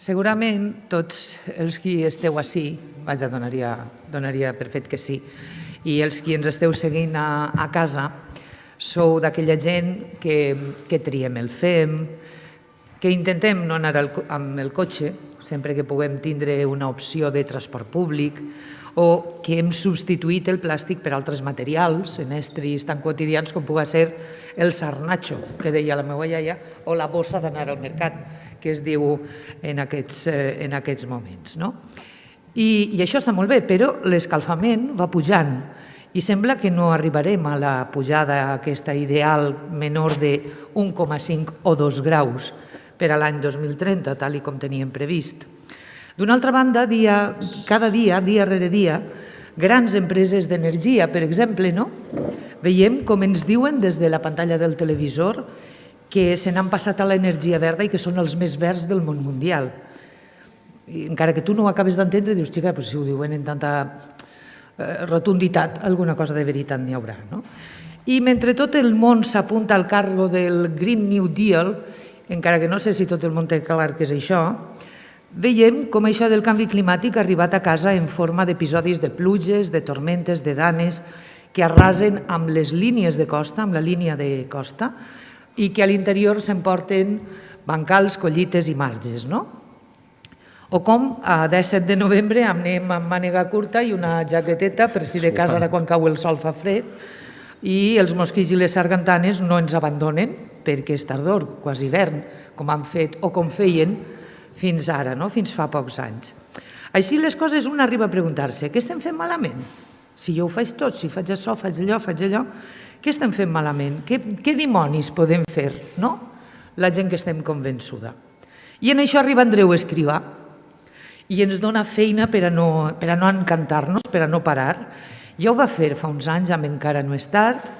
Segurament tots els qui esteu ací, vaja, donaria per fet que sí, i els qui ens esteu seguint a casa, sou d'aquella gent que triem el fem, que intentem no anar amb el cotxe, sempre que puguem tindre una opció de transport públic, o que hem substituït el plàstic per altres materials, en estris tan quotidians com pugui ser el sarnacho, que deia la meva iaia, o la bossa d'anar al mercat, que es diu en aquests moments. I això està molt bé, però l'escalfament va pujant i sembla que no arribarem a la pujada aquesta ideal menor de 1,5 o 2 graus per a l'any 2030, tal com teníem previst. D'una altra banda, cada dia, dia rere dia, grans empreses d'energia, per exemple, veiem com ens diuen des de la pantalla del televisor que se n'han passat a l'energia verda i que són els més verds del món mundial. I encara que tu no ho acabes d'entendre, dius, xica, si ho diuen en tanta rotunditat, alguna cosa de veritat n'hi haurà. I mentre tot el món s'apunta al carro del Green New Deal, encara que no sé si tot el món té clar què és això, veiem com això del canvi climàtic ha arribat a casa en forma d'episodis de pluges, de tormentes, de danes, que arrasen amb les línies de costa, amb la línia de costa, i que a l'interior s'emporten bancals, collites i marges. O com a 17 de novembre anem amb mànega curta i una jaqueteta, per si de cas ara quan cau el sol fa fred, i els mosquits i les sargantanes no ens abandonen perquè és tardor, quasi hivern, com han fet o com feien fins ara, fins fa pocs anys. Així les coses un arriba a preguntar-se, què estem fent malament? Si jo ho faig tot, si faig això, faig allò, què estem fent malament? Què dimonis podem fer, la gent que estem convençuda? I en això arriba Andreu Escrivà i ens dona feina per a no encantar-nos, per a no parar. Ja ho va fer fa uns anys amb Encara no és tard,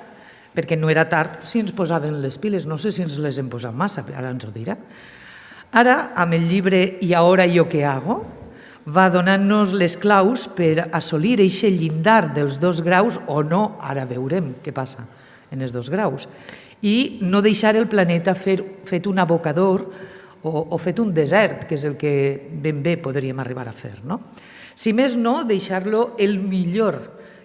perquè no era tard si ens posaven les piles, no sé si ens les hem posat massa, ara ens ho dirà. Ara, amb el llibre I ahora yo qué hago, va donant-nos les claus per assolir aquest llindar dels 2 graus o no, ara veurem què passa en els 2 graus, i no deixar el planeta fet un abocador o fet un desert, que és el que ben bé podríem arribar a fer. Si més no, deixar-lo el millor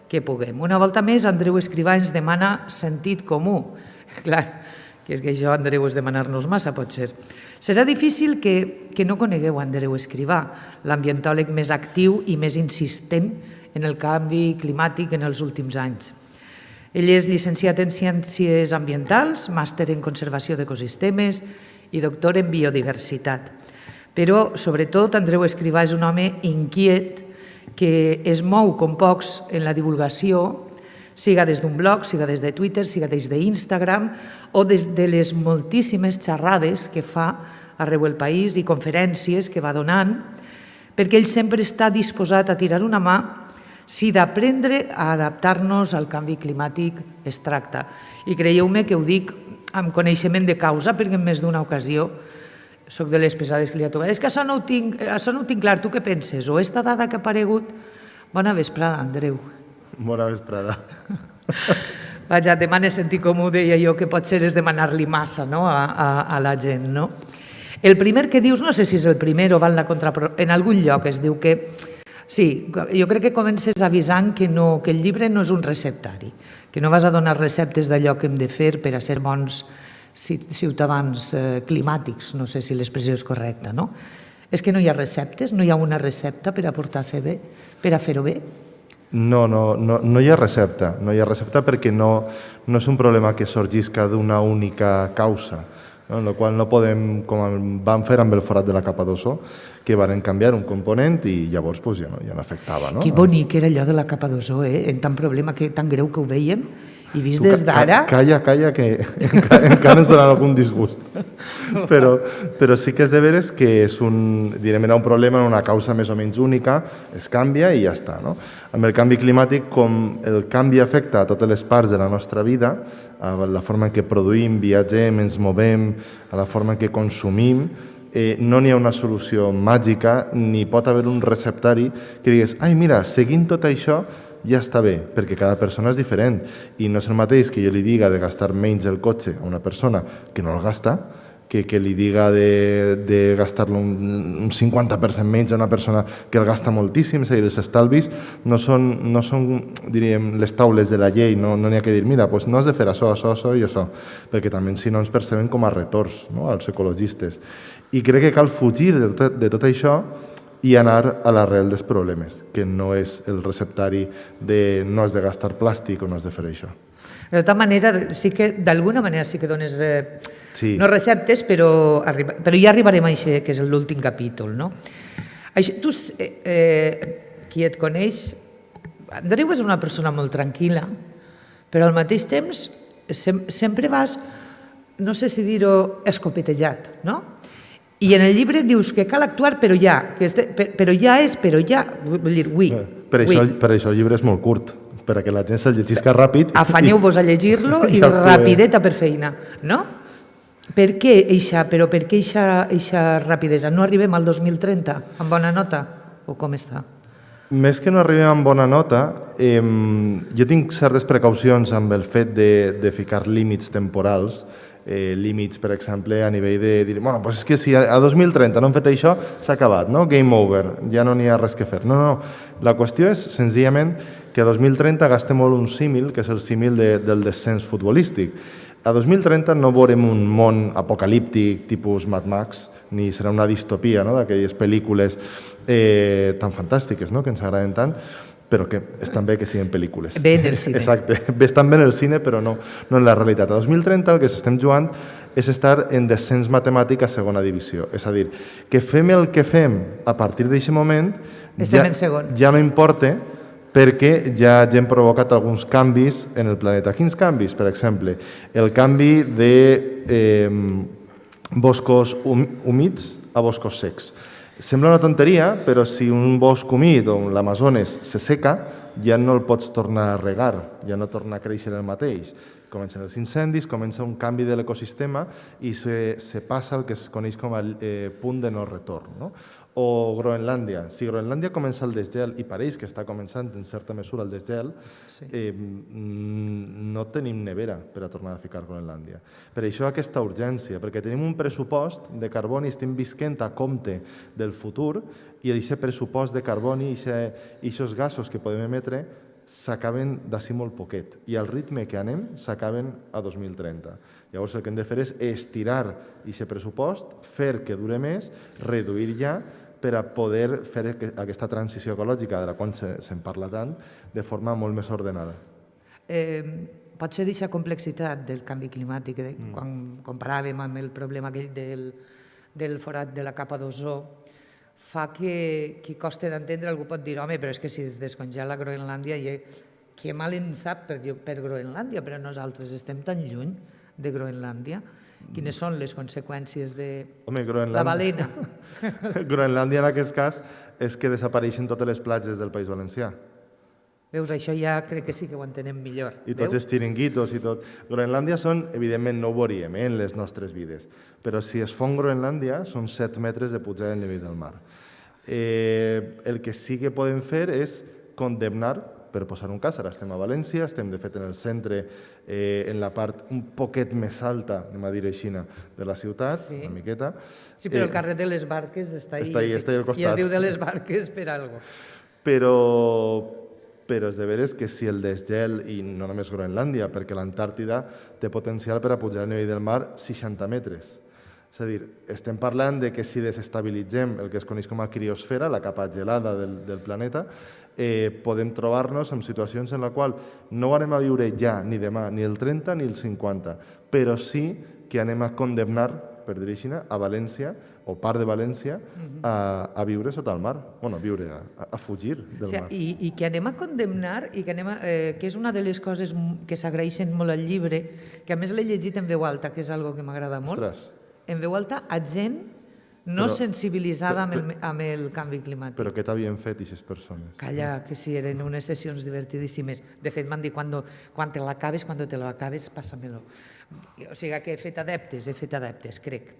que puguem. Una volta més, Andreu Escrivà ens demana sentit comú. Clar, que és que això, Andreu, és demanar-nos massa, pot ser. Serà difícil que no conegueu Andreu Escrivà, l'ambientòleg més actiu i més insistent en el canvi climàtic en els últims anys. Ell és llicenciat en Ciències Ambientals, màster en Conservació d'Ecosistemes i doctor en Biodiversitat. Però, sobretot, Andreu Escrivà és un home inquiet que es mou com pocs en la divulgació, siga des d'un blog, siga des de Twitter, siga des d'Instagram o des de les moltíssimes xerrades que fa arreu el país i conferències que va donant, perquè ell sempre està disposat a tirar una mà si d'aprendre a adaptar-nos al canvi climàtic es tracta. I creieu-me que ho dic amb coneixement de causa, perquè en més d'una ocasió soc de les pesades que li ha tocat. És que això no ho tinc clar, tu què penses? O esta dada que ha aparegut? Bona vesprada, Andreu. Bona vesprada. Vaja, demanes sentit comú, deia jo, que potser és demanar-li massa a la gent. El primer que dius, no sé si és el primer o va en algun lloc, es diu que... Sí, jo crec que comences avisant que el llibre no és un receptari, que no vas a donar receptes d'allò que hem de fer per a ser bons ciutadans climàtics, no sé si l'expressió és correcta, no? És que no hi ha receptes, no hi ha una recepta per a portar-se bé, per a fer-ho bé? No hi ha recepta, perquè no és un problema que sorgisca d'una única causa, en la qual no podem, com vam fer amb el forat de la capa d'ozó, que van canviar un component i llavors ja no afectava. Que bonic era allò de la capa d'ozó, en tant problema, tan greu que ho veiem, i vist des d'ara... Calla, que encara ens donarà algun disgust. Però sí que és de veres que és un problema en una causa més o menys única, es canvia i ja està. Amb el canvi climàtic, com el canvi afecta a totes les parts de la nostra vida, a la forma en què produïm, viatgem, ens movem, a la forma en què consumim, no n'hi ha una solució màgica ni pot haver un receptari que digués, ai, mira, seguint tot això ja està bé, perquè cada persona és diferent i no és el mateix que jo li diga de gastar menys el cotxe a una persona que no el gasta que li diga de gastar-lo un 50% menys a una persona que el gasta moltíssim, és a dir, els estalvis no són diríem, les taules de la llei, no n'hi ha que dir, mira, doncs no has de fer això i això, perquè també si no ens perceben com a retorns, no?, als ecologistes. I crec que cal fugir de tot això i anar a l'arrel dels problemes, que no és el receptari de no has de gastar plàstic o no has de fer això. De tota manera, sí que d'alguna manera sí que dones no receptes, però ja arribarem a això, que és l'últim capítol, no? Tu, qui et coneix, Andreu és una persona molt tranquil·la, però al mateix temps sempre vas, no sé si dir-ho, escopetejat, no? I en el llibre dius que cal actuar, però ja, vull dir, avui. Per això el llibre és molt curt, perquè la gent se'l llegisca ràpid. Afanyeu-vos a llegir-lo i rapideta per feina, no? Per què eixa rapidesa? No arribem al 2030 amb bona nota? O com està? Més que no arribem amb bona nota, jo tinc certes precaucions amb el fet de ficar límits temporals, límits, per exemple, a nivell de dir, bueno, doncs és que si a 2030 no hem fet això, s'ha acabat, no? Game over, ja no n'hi ha res que fer. No. La qüestió és, senzillament, que a 2030 gastem molt un símil, que és el símil del descens futbolístic. A 2030 no veurem un món apocalíptic tipus Mad Max, ni serà una distopia, no?, d'aquelles pel·lícules tan fantàstiques, no?, que ens agraden tant, però que estan bé que siguin pel·lícules. Bé en el cine. Exacte, estan bé en el cine, però no en la realitat. A 2030 el que s'estem jugant és estar en descens matemàtic a segona divisió. És a dir, que fem el que fem a partir d'aquest moment ja no importa, perquè ja hem provocat alguns canvis en el planeta. Quins canvis? Per exemple, el canvi de boscos humits a boscos secs. Sembla una tonteria, però si un bosc humit o l'Amazones se seca, ja no el pots tornar a regar, ja no torna a créixer el mateix. Comencen els incendis, comença un canvi de l'ecosistema i se passa el que es coneix com a punt de no retorn, no? O Groenlàndia. Si Groenlàndia comença el desgel, i pareix que està començant en certa mesura el desgel, no tenim nevera per a tornar a ficar Groenlàndia. Per això aquesta urgència, perquè tenim un pressupost de carboni, estem visquent a compte del futur, i aquest pressupost de carboni i aquests gasos que podem emetre s'acaben d'ací molt poquet, i al ritme que anem s'acaben a 2030. Llavors el que hem de fer és estirar aquest pressupost, fer que dure més, reduir ja, per a poder fer aquesta transició ecològica de la qual se'n parla tant, de forma molt més ordenada. Pot ser aquesta complexitat del canvi climàtic, quan comparàvem amb el problema aquell del forat de la capa d'ozó, fa que costa d'entendre, algú pot dir, home, però és que si es descongela Groenlàndia, que mal en sap per Groenlàndia, però nosaltres estem tan lluny de Groenlàndia. Quines són les conseqüències de la balena? Groenlàndia, en aquest cas, és que desapareixen totes les platges del País Valencià. Veus, això ja crec que sí que ho entenem millor. I tots els xiringuitos i tot. Groenlàndia són, evidentment, no ho veuríem en les nostres vides, però si es fon Groenlàndia són 7 metres de pujada del nivell del mar. El que sí que podem fer és condemnar, per posar un cas, ara estem a València, estem de fet en el centre, en la part un poquet més alta, anem a dir així, de la ciutat, una miqueta. Sí, però el carrer de les Barques està ahí, i es diu de les Barques per alguna cosa. Però és de veres que si el desgel, i no només Groenlàndia, perquè l'Antàrtida té potencial per a pujar al nivell del mar 60 metres. És a dir, estem parlant de que si desestabilitzem el que es coneix com a criosfera, la capa gelada del planeta, podem trobar-nos en situacions en la qual no anem a viure ja, ni demà, ni el 30 ni el 50, però sí que anem a condemnar, per dir-ho així, a València, o part de València, a viure sota el mar. Bueno, a fugir del mar. I que anem a condemnar, i que és una de les coses que s'agraeixen molt al llibre, que a més l'he llegit en veu alta, que és una cosa que m'agrada molt. Ostres. En veu alta a gent no sensibilitzada amb el canvi climàtic. Però què t'havien fet, aquestes persones? Calla, que sí, eren unes sessions divertidíssimes. De fet, m'han dit, quan te l'acabes, pássamelo. O sigui que he fet adeptes, crec.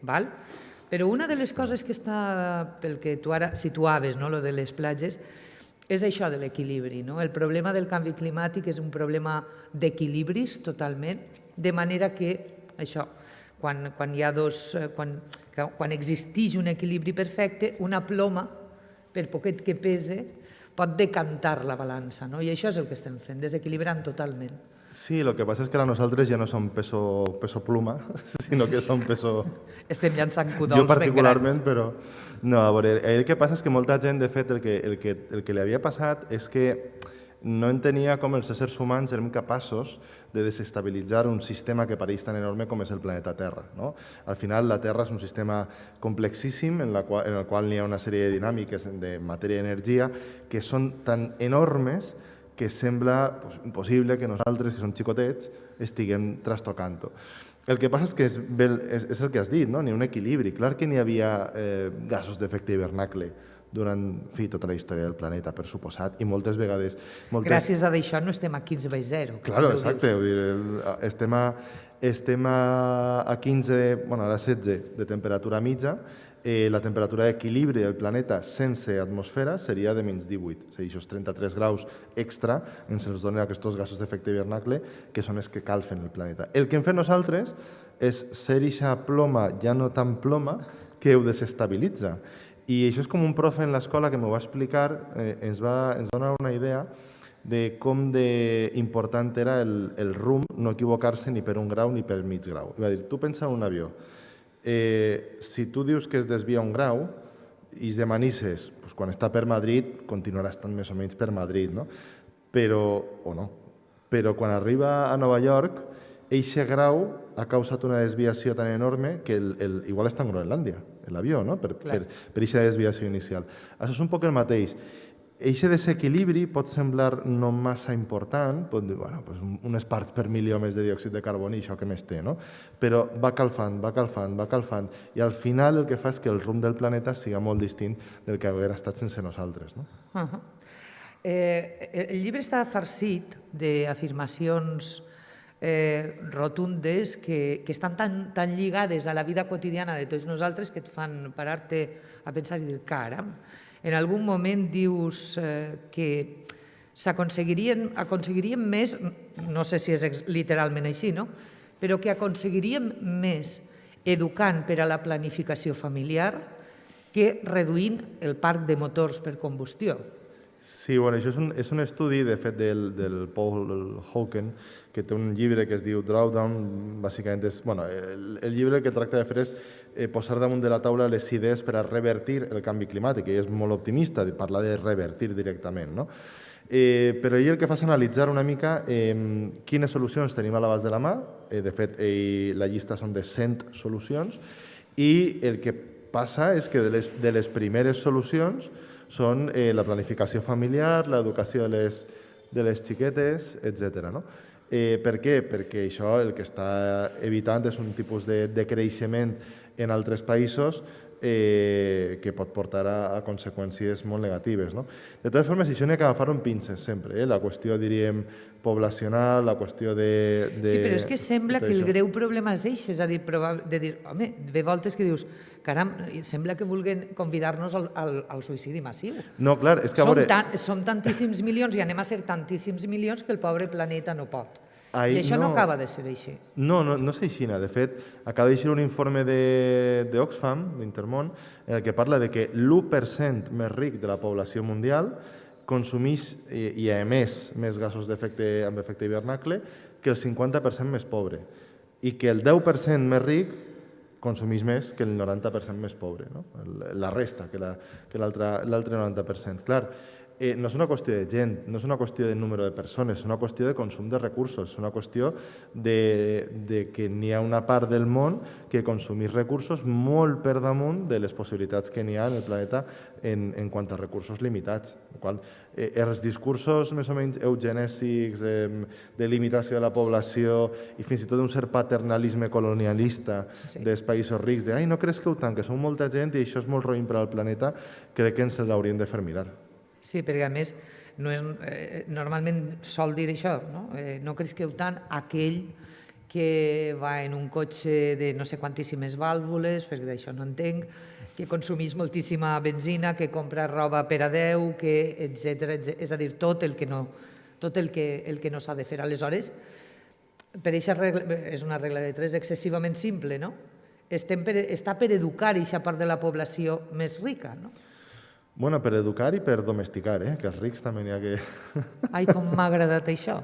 Però una de les coses que està, pel que tu ara situaves, lo de les platges, és això de l'equilibri. El problema del canvi climàtic és un problema d'equilibris totalment, de manera que això, quan hi ha quan existeix un equilibri perfecte, una ploma, per poquet que pese, pot decantar la balança, no? I això és el que estem fent, desequilibrant totalment. Sí, el que passa és que ara nosaltres ja no som peso pluma, sinó que som peso... Estem llançant cudols ben grans. Jo particularment, però... No, a veure, el que passa és que molta gent, de fet, el que li havia passat és que no entenia com els éssers humans érem capaços de desestabilitzar un sistema que pareix tan enorme com és el planeta Terra. No? Al final, la Terra és un sistema complexíssim en el qual hi ha una sèrie de dinàmiques de matèria i energia que són tan enormes que sembla impossible que nosaltres, que som xicotets, estiguem trastocant-ho. El que passa és que és el que has dit, no? N'hi ha un equilibri. Clar que n'hi havia gasos d'efecte hivernacle durant tota la història del planeta, per suposat, i moltes vegades... Gràcies a això no estem a 15/0. Claro, exacte. Estem a 15, bueno, ara 16 de temperatura mitja. La temperatura d'equilibri del planeta sense atmosfera seria de menys 18. És a dir, aquests 33 graus extra ens els donen aquests gasos d'efecte hivernacle que són els que calfen el planeta. El que hem fet nosaltres és ser eixa ploma, ja no tan ploma, que ho desestabilitza. I això és com un profe en l'escola que m'ho va explicar, ens va donar una idea de com d'important era el rumb, no equivocar-se ni per un grau ni per mig grau. I va dir, tu pensa en un avió, si tu dius que es desvia un grau i es de Manises, quan està per Madrid continuarà estant més o menys per Madrid, no? Però quan arriba a Nova York, eixe grau ha causat una desviació tan enorme que igual està en Groenlàndia, l'avió, no? Per eixa desviació inicial. Això és un poc el mateix. Eixe desequilibri pot semblar no massa important, pot dir, bueno, unes parts per milió més de diòxid de carboni, això que més té, no? Però va calfant, i al final el que fa és que el rumb del planeta siga molt distint del que hauria estat sense nosaltres, no? El llibre està farcit d'afirmacions rotundes que estan tan lligades a la vida quotidiana de tots nosaltres que et fan parar-te a pensar i dir, caram, en algun moment dius que aconseguiríem més, no sé si és literalment així, no? Però que aconseguiríem més educant per a la planificació familiar que reduint el parc de motors per combustió. Sí, bueno, això és un estudi, de fet, del Paul Hawken, que té un llibre que es diu Drawdown, bàsicament és... Bueno, el llibre que tracta de fer és posar damunt de la taula les idees per a revertir el canvi climàtic, i és molt optimista de parlar de revertir directament, no? Però ell el que fa és analitzar una mica quines solucions tenim a l'abast de la mà. De fet, la llista són de 100 solucions, i el que passa és que de les primeres solucions són la planificació familiar, l'educació de les xiquetes, etc. Per què? Perquè això el que està evitant és un tipus de creixement en altres països que pot portar a conseqüències molt negatives. De totes formes, això n'hi ha que agafar amb pinces sempre. La qüestió, diríem, poblacional, la qüestió de... Sí, però és que sembla que el greu problema és això, és a dir, de dir, home, de voltes que dius, caram, sembla que vulguin convidar-nos al suïcidi massiu. No, clar, és que a veure... Som tantíssims milions i anem a ser tantíssims milions que el pobre planeta no pot. I això no acaba de ser així. No és així. De fet, acaba d'eixir un informe d'Oxfam, d'Intermón, en el que parla de que l'1% més ric de la població mundial consumeix i emès més gasos amb efecte hivernacle que el 50% més pobre, i que el 10% més ric consumeix més que el 90% més pobre, la resta, que l'altre 90%. Clar, no és una qüestió de gent, no és una qüestió de número de persones, és una qüestió de consum de recursos, és una qüestió de que n'hi ha una part del món que consumeix recursos molt per damunt de les possibilitats que n'hi ha en el planeta en quant a recursos limitats. Els discursos més o menys eugenèsics, de limitació de la població i fins i tot un cert paternalisme colonialista dels països rics, de no cresqueu tant, que som molta gent i això és molt roïn per al planeta, crec que ens l'hauríem de fer mirar. Sí, perquè a més normalment sol dir això, no cresqueu tant aquell que va en un cotxe de no sé quantíssimes vàlvules, perquè d'això no entenc, que consumeix moltíssima benzina, que compra roba per a 10, etc. És a dir, tot el que no s'ha de fer. Aleshores, per eixa regla, és una regla de 3 excessivament simple, no? Està per educar eixa part de la població més rica, no? Bueno, per educar i per domesticar, que els rics també n'hi ha que... Ai, com m'ha agradat això.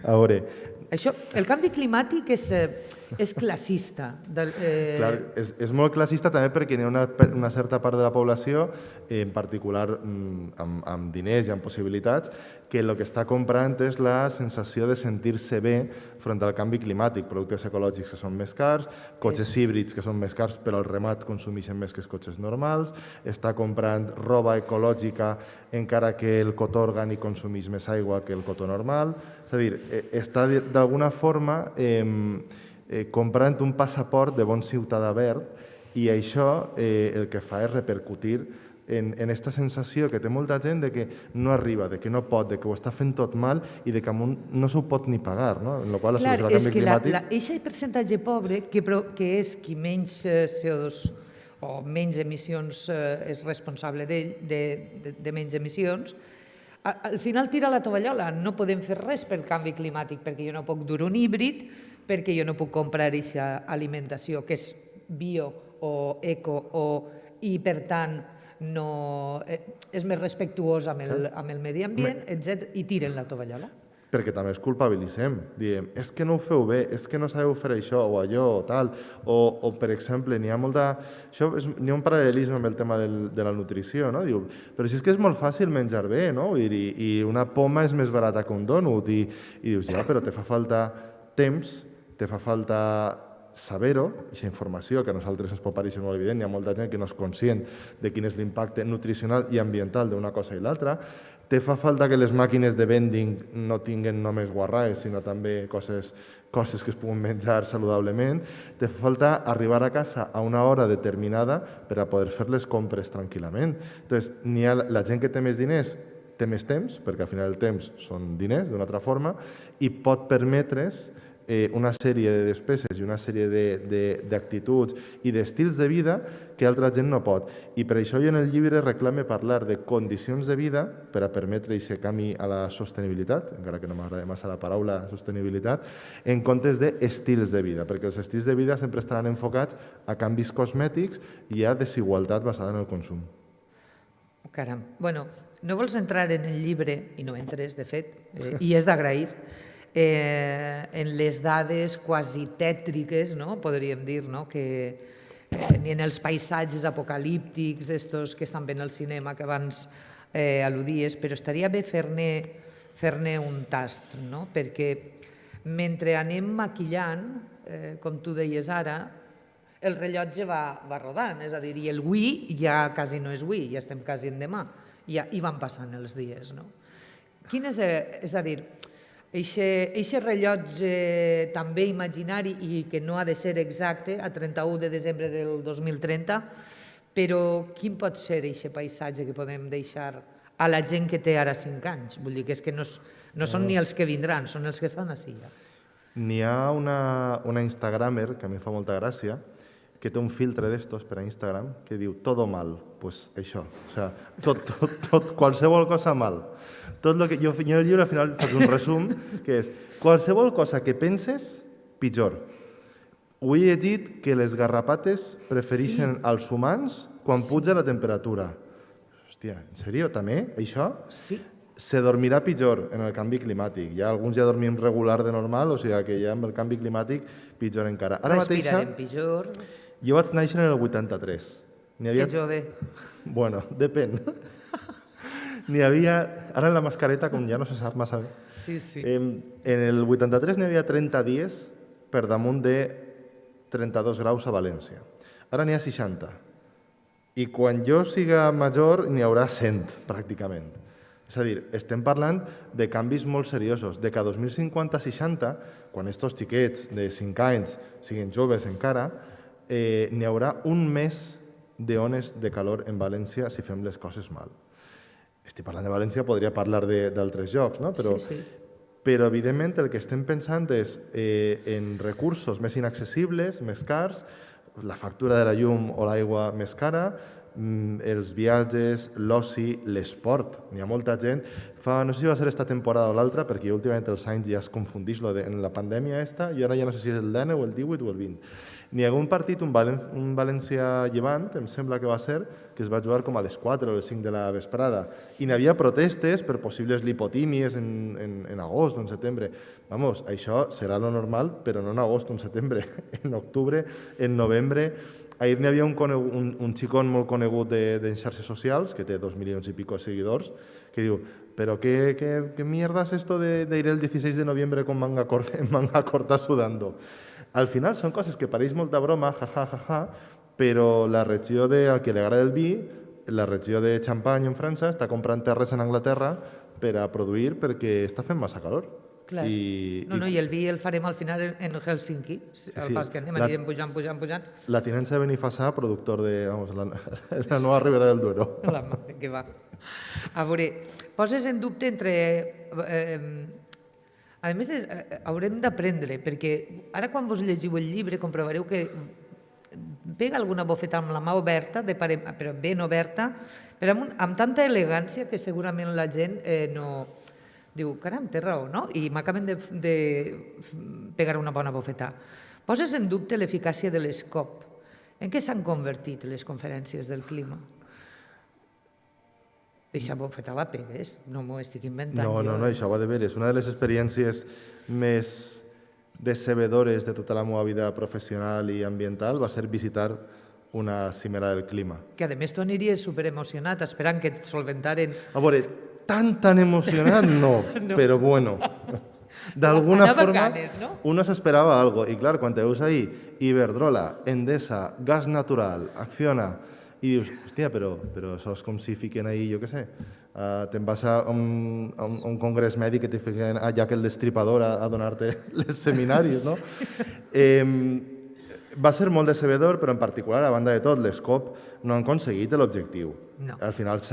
A veure, Això, el canvi climàtic és classista. clar, és molt classista també perquè hi ha una certa part de la població, en particular amb diners i amb possibilitats, que el que està comprant és la sensació de sentir-se bé front al canvi climàtic, productes ecològics que són més cars, cotxes híbrids que són més cars però al remat consumeixen més que els cotxes normals, està comprant roba ecològica encara que el cotó orgànic consumeix més aigua que el cotó normal, és a dir, està d'alguna forma comprant un passaport de bon ciutadà verd i això el que fa és repercutir en aquesta sensació que té molta gent de que no arriba, de que no pot, de que ho està fent tot mal i de que no s'ho pot ni pagar, no? En la qual la solució del canvi climàtic... Aquest percentatge pobre, que és qui menys CO2 o menys emissions és responsable de menys emissions, al final tira la tovallola. No podem fer res pel canvi climàtic perquè jo no puc dur un híbrid, perquè jo no puc comprar aquesta alimentació que és bio o eco i per tant és més respectuosa amb el medi ambient, etc. i tiren la tovallola. Perquè també els culpabilitzem, diem, és que no ho feu bé, és que no sabeu fer això o allò o tal, o per exemple, n'hi ha un paral·lelisme amb el tema de la nutrició, no? Diu, però si és que és molt fàcil menjar bé, no? I una poma és més barata que un dònut, i dius, ja, però te fa falta temps, te fa falta saber-ho, aquesta informació que a nosaltres ens pot pareixer molt evident, hi ha molta gent que no és conscient de quin és l'impacte nutricional i ambiental d'una cosa i l'altra, te fa falta que les màquines de vending no tinguen només guarraes, sinó també coses que es puguin menjar saludablement, te fa falta arribar a casa a una hora determinada per a poder fer les compres tranquil·lament. Entonces, la gent que té més diners té més temps, perquè al final el temps són diners, d'una altra forma, i pot permetre's una sèrie de despeses i una sèrie d'actituds i d'estils de vida que altra gent no pot. I per això jo en el llibre reclame parlar de condicions de vida per a permetre aquest camí a la sostenibilitat, encara que no m'agrada massa la paraula sostenibilitat, en comptes d'estils de vida, perquè els estils de vida sempre estaran enfocats a canvis cosmètics i a desigualtat basada en el consum. Caram, bueno, no vols entrar en el llibre, i no entres, de fet, i és d'agrair, en les dades quasi tètriques, no? Podríem dir, no? Ni en els paisatges apocalíptics, estos que estan ben al cinema, que abans al·ludies, però estaria bé fer-ne un tast, no? Perquè mentre anem maquillant, com tu deies ara, el rellotge va rodant, és a dir, i el avui ja quasi no és avui, ja estem quasi en demà, i van passant els dies, no? És a dir, Eixe rellotge també imaginari i que no ha de ser exacte a 31 de desembre del 2030, però quin pot ser eixe paisatge que podem deixar a la gent que té ara 5 anys? Vull dir que és que no són ni els que vindran, són els que estan ací ja. N'hi ha una Instagramer, que a mi fa molta gràcia, que té un filtre d'estos per a Instagram que diu todo mal, pues això, o sea, tot, qualsevol cosa mal. Tot lo que jo en el llibre al final faig un resum que és qualsevol cosa que penses, pitjor. Ho he llegit que les garrapates prefereixen als humans quan puja la temperatura. Hòstia, en sèrio, també, això? Sí. Se dormirà pitjor en el canvi climàtic. Ja alguns ja dormim regular de normal, o sigui que ja amb el canvi climàtic pitjor encara. Respirarem pitjor. Jo vaig néixer en el 83. Que jove. Bueno, depèn. N'hi havia, ara en la mascareta, com ja no se sap massa bé, sí. En el 83 n'hi havia 30 dies per damunt de 32 graus a València. Ara n'hi ha 60. I quan jo siga major n'hi haurà 100, pràcticament. És a dir, estem parlant de canvis molt seriosos, de que a 2050-60, quan estos xiquets de 5 anys siguin joves encara, n'hi haurà un mes d'ones de calor en València si fem les coses mal. Estic parlant de València, podria parlar d'altres llocs, no? Però evidentment el que estem pensant és en recursos més inaccessibles, més cars, la factura de la llum o l'aigua més cara, els viatges, l'oci, l'esport. N'hi ha molta gent. No sé si va ser esta temporada o l'altra, perquè últimament els anys ja es confundeix en la pandèmia esta, i ara ja no sé si és el 19 o el 18 o el 20. N'hi ha un partit, un València-Llevant, em sembla que va ser, que es va jugar com a les 4 o les 5 de la vesprada. I n'hi havia protestes per possibles lipotímies en agost o en setembre. Vamos, això serà lo normal, però no en agost o en setembre, en octubre, en novembre. Ahir n'hi havia un xicón molt conegut de xarxes socials, que té 2 milions i pico de seguidors, que diu, però ¿qué mierda es esto de ir el 16 de noviembre con manga corta sudando? Al final són coses que pareix molta broma, ja, però la regió al que li agrada el vi, la regió de Champagne en França, està comprant terres en Anglaterra per a produir perquè està fent massa calor. Clar. I el vi el farem al final en Helsinki, el pas que anirem pujant. La tinença de Benifassà, productor de la nova Ribera del Duero. La mare que va. A veure, poses en dubte entre... A més, haurem d'aprendre, perquè ara quan vos llegiu el llibre comprovareu que pega alguna bofeta amb la mà oberta, però ben oberta, però amb tanta elegància que segurament la gent no... Diu, caram, té raó, no? I m'acaben de pegar una bona bofeta. Poses en dubte l'eficàcia de les COP. En què s'han convertit les conferències del clima? Eixa bofeta la pegues, no m'ho estic inventant. No, això va de veres. Una de les experiències més decebedores de tota la meva vida professional i ambiental va ser visitar una cimera del clima. Que a més tu aniries superemocionat esperant que et solventaren... A veure, tan emocionat no, però bueno, d'alguna forma uno s'esperava algo. I clar, quan te veus ahí, Iberdrola, Endesa, Gas Natural, Acciona, i dius, hòstia, però això és com si fiquen ahí, jo què sé, te'n vas a un congrés mèdic que te fiquen allà que el destripador a donar-te les seminaris, no? Va ser molt decebedor, però en particular, a banda de tot, les COP no han aconseguit l'objectiu. Al final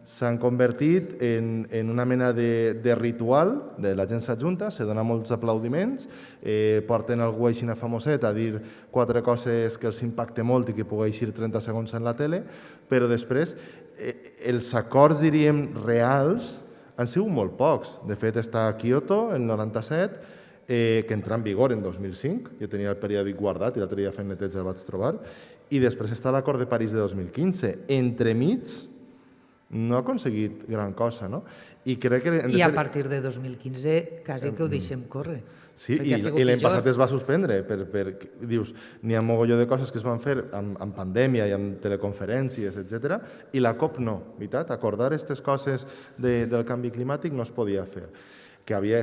s'han convertit en una mena de ritual, de la gent s'ajunta, se dona molts aplaudiments, porten algú aixina famoset a dir 4 coses que els impacte molt i que pugui eixir 30 segons en la tele, però després els acords, diríem, reals han sigut molt pocs. De fet, està a Kyoto, el 97, que entra en vigor en 2005, jo tenia el periòdic guardat i l'altre dia fent neteig el vaig trobar, i després està l'acord de París de 2015. Entremig, no ha aconseguit gran cosa, no? I crec que... I a partir de 2015 quasi que ho deixem córrer. Sí, i l'any passat es va suspendre. Dius, n'hi ha mogolló de coses que es van fer amb pandèmia i amb teleconferències, etc. I la COP no, veritat? Acordar aquestes coses del canvi climàtic no es podia fer. Que havia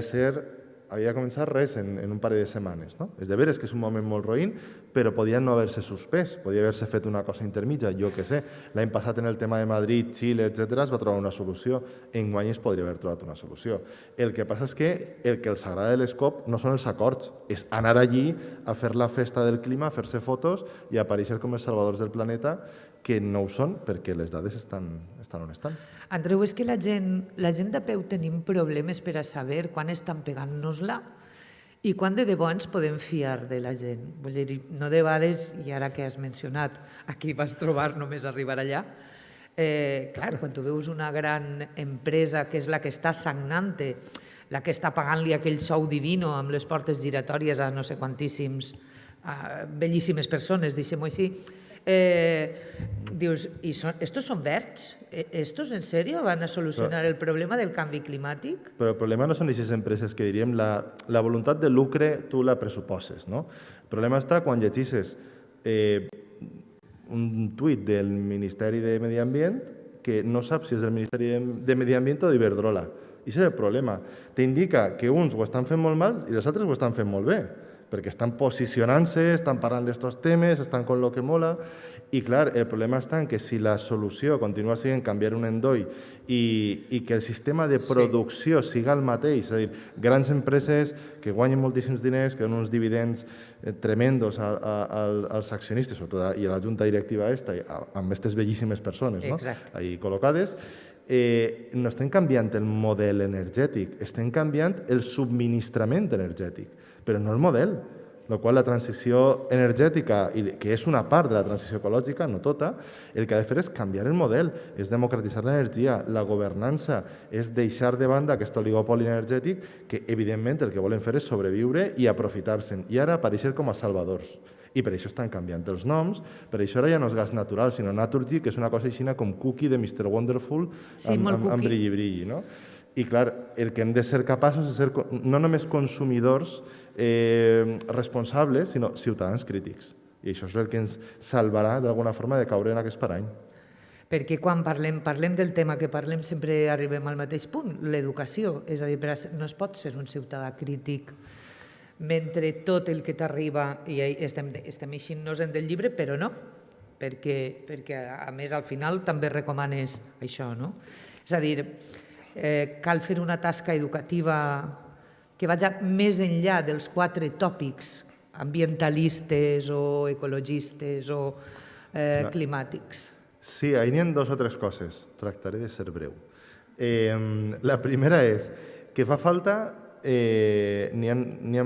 de començar res en un parell de setmanes. És de veres que és un moment molt roïn, però podia no haver-se suspès, podia haver-se fet una cosa intermitja, jo què sé. L'any passat en el tema de Madrid, Xile, etc. es va trobar una solució. Enguany es podria haver trobat una solució. El que passa és que el que els agrada de les COP no són els acords, és anar allí a fer la festa del clima, a fer-se fotos i aparèixer com els salvadors del planeta, que no ho són perquè les dades estan on estan. Andreu, és que la gent de peu tenim problemes per a saber quan estan pegant-nos-la i quan de debò ens podem fiar de la gent. Vull dir, no de vegades, i ara que has mencionat, aquí vas trobar només arribar allà, clar, quan tu veus una gran empresa que és la que està sagnant-te, la que està pagant-li aquell sou divino amb les portes giratòries a no sé quantíssims, bellíssimes persones, deixem-ho així, dius, estos són verds? Estos en sèrio van a solucionar el problema del canvi climàtic? Però el problema no són aquestes empreses que diríem la voluntat de lucre tu la pressuposes, no? El problema està quan llegeixes un tuit del Ministeri de Medi Ambient que no saps si és del Ministeri de Medi Ambient o d'Iberdrola. I això és el problema. T'indica que uns ho estan fent molt mal i els altres ho estan fent molt bé, perquè estan posicionant-se, estan parlant d'estos temes, estan con lo que mola, i clar, el problema està en que si la solució continua sent canviar un endoll i que el sistema de producció siga el mateix, és a dir, grans empreses que guanyen moltíssims diners, que donen uns dividends tremendos als accionistes, sobretot i a la junta directiva amb aquestes bellíssimes persones ahí col·locades, no estem canviant el model energètic, estem canviant el subministrament energètic, però no el model. la qual la transició energètica, que és una part de la transició ecològica, no tota, el que ha de fer és canviar el model, és democratitzar l'energia, la governança, és deixar de banda aquest oligopoli energètic que, evidentment, el que volen fer és sobreviure i aprofitar-se'n, i ara aparèixer com a salvadors. I per això estan canviant els noms, per això ara ja no és gas natural, sinó Naturgy, que és una cosa així com Cookie de Mr. Wonderful, amb brilli-brilli, no? I, clar, el que hem de ser capaços de ser no només consumidors responsables, sinó ciutadans crítics. I això és el que ens salvarà, d'alguna forma, de caure en aquest parany. Perquè quan parlem del tema que parlem sempre arribem al mateix punt, l'educació. És a dir, no es pot ser un ciutadà crític mentre tot el que t'arriba, i estem eixint-nos del llibre, però no, perquè a més al final també recomanes això, no? És a dir, cal fer una tasca educativa que vagi més enllà dels 4 tòpics ambientalistes o ecologistes o climàtics. Sí, ahí n'hi ha 2 o 3 coses. Tractaré de ser breu. La primera és que fa falta... N'hi ha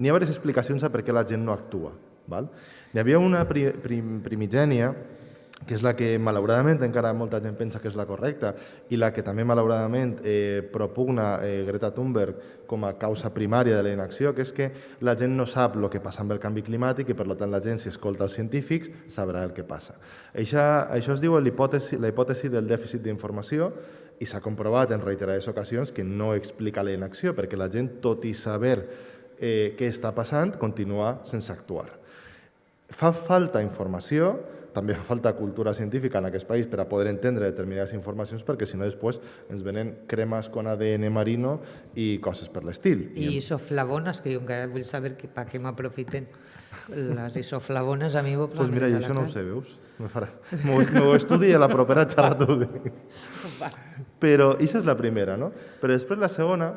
diverses explicacions a per què la gent no actua. N'hi havia una primigènia, que és la que malauradament encara molta gent pensa que és la correcta i la que també malauradament propugna Greta Thunberg com a causa primària de la inacció, que és que la gent no sap el que passa amb el canvi climàtic i per tant la gent, si escolta els científics, sabrà el que passa. Això es diu la hipòtesi del dèficit d'informació i s'ha comprovat en reiterades ocasions que no explica la inacció perquè la gent, tot i saber què està passant, continua sense actuar. Fa falta informació, també fa falta cultura científica en aquest país per a poder entendre determinades informacions perquè si no després ens venen cremes con ADN marino i coses per l'estil. I isoflavones, que jo encara vull saber per què m'aprofiten les isoflavones a mi. Doncs mira, jo això no ho sé, veus? M'ho estudi i a la propera xerra t'ho dic. Però això és la primera, no? Però després la segona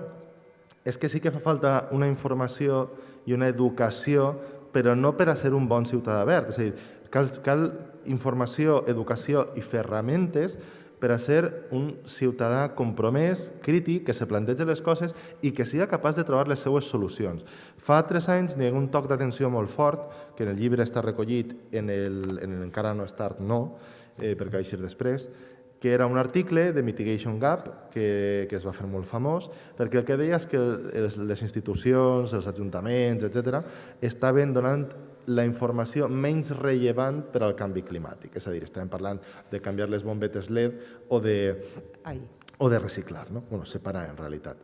és que sí que fa falta una informació i una educació, però no per a ser un bon ciutadà verd. És a dir, cal informació, educació i ferramentes per a ser un ciutadà compromès, crític, que se plantegi les coses i que sigui capaç de trobar les seues solucions. Fa 3 anys n'hi ha un toc d'atenció molt fort, que en el llibre està recollit, en el encara no és tard, no, perquè va eixir després, que era un article de Mitigation Gap que es va fer molt famós, perquè el que deia és que les institucions, els ajuntaments, etc., estaven donant la informació menys rellevant per al canvi climàtic. És a dir, estem parlant de canviar les bombetes LED o de reciclar, no? Bueno, separar en realitat.